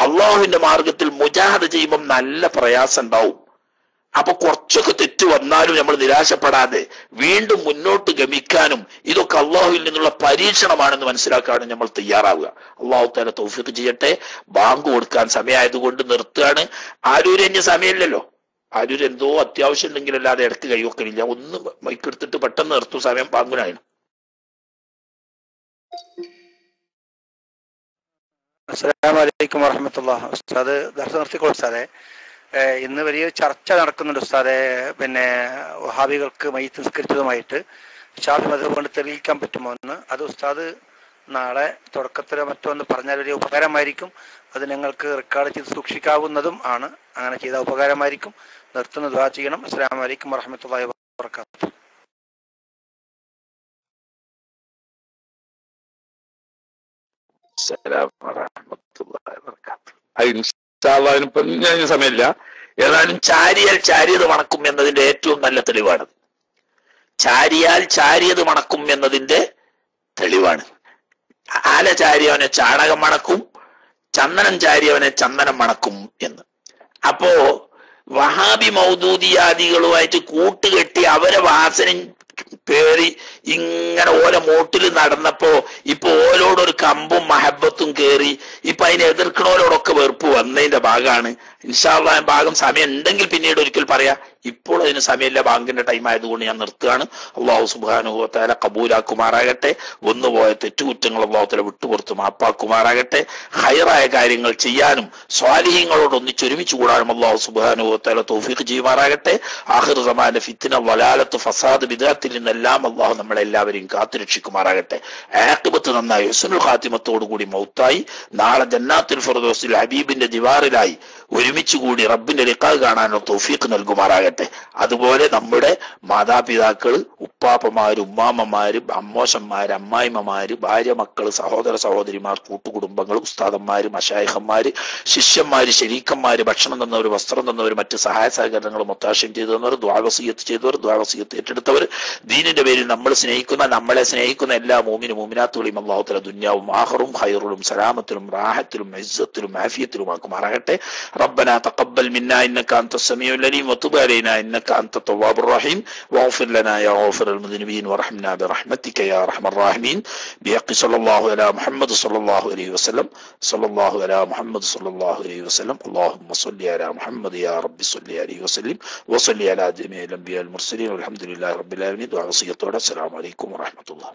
അള്ളാഹുവിന്റെ മാർഗത്തിൽ മുജാഹദ ചെയ്യുമ്പം നല്ല പ്രയാസം ഉണ്ടാവും. അപ്പൊ കുറച്ചൊക്കെ തെറ്റ് വന്നാലും നമ്മൾ നിരാശപ്പെടാതെ വീണ്ടും മുന്നോട്ട് ഗമിക്കാനും ഇതൊക്കെ അള്ളാഹുവിൽ നിന്നുള്ള പരീക്ഷണമാണെന്ന് മനസ്സിലാക്കാനും നമ്മൾ തയ്യാറാവുക. അള്ളാഹു തആല തൗഫീഖ് ചെയ്യട്ടെ. ബാങ്ക് കൊടുക്കാൻ സമയമായതുകൊണ്ട് നിർത്തുകയാണ്. ആരൂര് ഇനി സമയമില്ലല്ലോ. ആരൂര് എന്തോ അത്യാവശ്യം ഉണ്ടെങ്കിൽ അല്ലാതെ ഇടക്ക് കൈവക്കലില്ല. ഒന്ന് മൈക്കെടുത്തിട്ട് പെട്ടെന്ന് നിർത്തും, സമയം ബാങ്കിനാണ്. അസ്സലാമു അലൈക്കും വറഹ്മത്തുള്ളാഹി. ഉസ്താദ് ദർസ് നിർത്തിക്കോളൂ ഉസ്താദെ. ഇന്ന് വലിയ ചർച്ച നടക്കുന്നുണ്ട് ഉസ്താദെ. പിന്നെ വഹാബികൾക്ക് മയ്യിത്ത് നിസ്കരിച്ചതുമായിട്ട് ഷാഫി മദ്ഹബ് കൊണ്ട് തെളിയിക്കാൻ പറ്റുമോ എന്ന്. അത് ഉസ്താദ് നാളെ തുടക്കത്തിലോ മറ്റോ ഒന്ന് പറഞ്ഞാൽ വലിയ ഉപകാരമായിരിക്കും. അത് ഞങ്ങൾക്ക് റെക്കോർഡ് ചെയ്ത് സൂക്ഷിക്കാവുന്നതും ആണ്. അങ്ങനെ ചെയ്ത ഉപകാരമായിരിക്കും. നിർത്തുന്ന ദുആ ചെയ്യണം. അസ്സലാമു അലൈക്കും വറഹ്മത്തുള്ളാഹി വബറകാതുഹു. ഇൻഷാല്ലാഹിപ്പം ഞാൻ സമയമില്ല. ഏതായാലും ചാരിയാൽ ചാരിയത് മണക്കും എന്നതിന്റെ ഏറ്റവും നല്ല തെളിവാണ്. ചാരിയാൽ ചാരിയത് മണക്കും എന്നതിന്റെ തെളിവാണ്. ആല ചാരിയവനെ ചാണകം മണക്കും, ചന്ദനം ചാരിയവനെ ചന്ദനം മണക്കും എന്ന്. അപ്പോ വഹാബി മൗദൂദിയാദികളുമായിട്ട് കൂട്ടുകെട്ടി അവരെ വാസന പേറി ഇങ്ങനെ ഓല മൂട്ടിൽ നടന്നപ്പോ ഇപ്പൊ ഓരോടൊരു കമ്പും മഹബത്തും കേറി ഇപ്പൊ അതിനെ എതിർക്കണോരോടൊക്കെ വെറുപ്പ് വന്നതിന്റെ ഭാഗമാണ്. ഇൻഷാ അല്ലാഹ് ഭാഗം സമയം ഉണ്ടെങ്കിൽ പിന്നീട് ഒരിക്കൽ പറയാ. ഇപ്പോൾ അതിന് സമയമില്ല, ബാങ്കിന്റെ ടൈം ആയതുകൊണ്ട് ഞാൻ നിർത്തുകയാണ്. അള്ളാഹു സുബ്ഹാനഹു വ തആല കബൂലാക്കുമാറാകട്ടെ. വന്നുപോയ തെറ്റുകുറ്റങ്ങൾ അള്ളാഹു തആല വിട്ടുപുറത്ത് മാപ്പാക്കുമാറാകട്ടെ. ഹൈറായ കാര്യങ്ങൾ ചെയ്യാനും സ്വാലിഹീങ്ങളോട് ഒന്നിച്ചൊരുമിച്ച് കൂടാനും അള്ളാഹു സുബ്ഹാനഹു വ തആല തൗഫീഖ് ചെയ്യുമാറാകട്ടെ. ആഖിർ സമാന ഫിത്ന വലാലത്ത് ഫസാദ് ബിദ്അത്തിൽ നിന്നെല്ലാം അള്ളാഹു നമ്മളെല്ലാവരെയും കാത്തുരക്ഷിക്കുമാറാകട്ടെ. ആഖിബത്ത് നന്നായി ഹുസ്നുൽ ഖാത്തിമത്തോടു കൂടി മൗത്തായി നാളെ ജന്നാത്തുൽ ഫിർദൗസിൽ ഹബീബിന്റെ ദിവാറിലായി ഒരുമിച്ച് കൂടി റബ്ബിന്റെ ലിഖാ കാണാനുള്ള തൗഫീഖ് നൽകുമാറാകട്ടെ. അതുപോലെ നമ്മുടെ മാതാപിതാക്കള്, ഉപ്പാപ്പമാര്, ഉമ്മാമ്മമാര്, അമ്മോശന്മാര്, അമ്മായിമ്മമാര്, ഭാര്യ, മക്കള്, സഹോദര സഹോദരിമാർ, കൂട്ടുകുടുംബങ്ങൾ, ഉസ്താദന്മാര്, മശായിഖന്മാര്, ശിഷ്യന്മാര്, ശരീക്കന്മാര്, ഭക്ഷണം തന്നവർ, വസ്ത്രം തന്നവർ, മറ്റ് സഹായ സഹകരണങ്ങൾ മൊത്താശയം ചെയ്തു തന്നവർ, ദ്വാവസിയത്ത് ചെയ്തവർ, ദ്വാവസിയത്ത് ഏറ്റെടുത്തവർ, ദീനിന്റെ പേരിൽ നമ്മളെ സ്നേഹിക്കുന്ന എല്ലാ മോമിനും മോമിനാത്തുകളെയും അല്ലാഹു തആല ദുനിയാവും ആഖിറും ഖൈറുലും സലാമത്തിലും റാഹത്തിലും ഇസ്സത്തിലും ആഫിയത്തിലും ആക്കുമാറാകട്ടെ. ربنا تقبل منا إنك أنت السميع العليم وتب علينا إنك أنت التواب الرحيم واغفر لنا يا غافر المذنبين وارحمنا برحمتك يا أرحم الراحمين بحق صلى الله على محمد صلى الله عليه وسلم صلى الله على محمد صلى الله عليه وسلم اللهم صل على محمد يا رب صل عليه وسلم وصل على جميع الأنبياء المرسلين والحمد لله رب العالمين. وصية السلام عليكم ورحمة الله.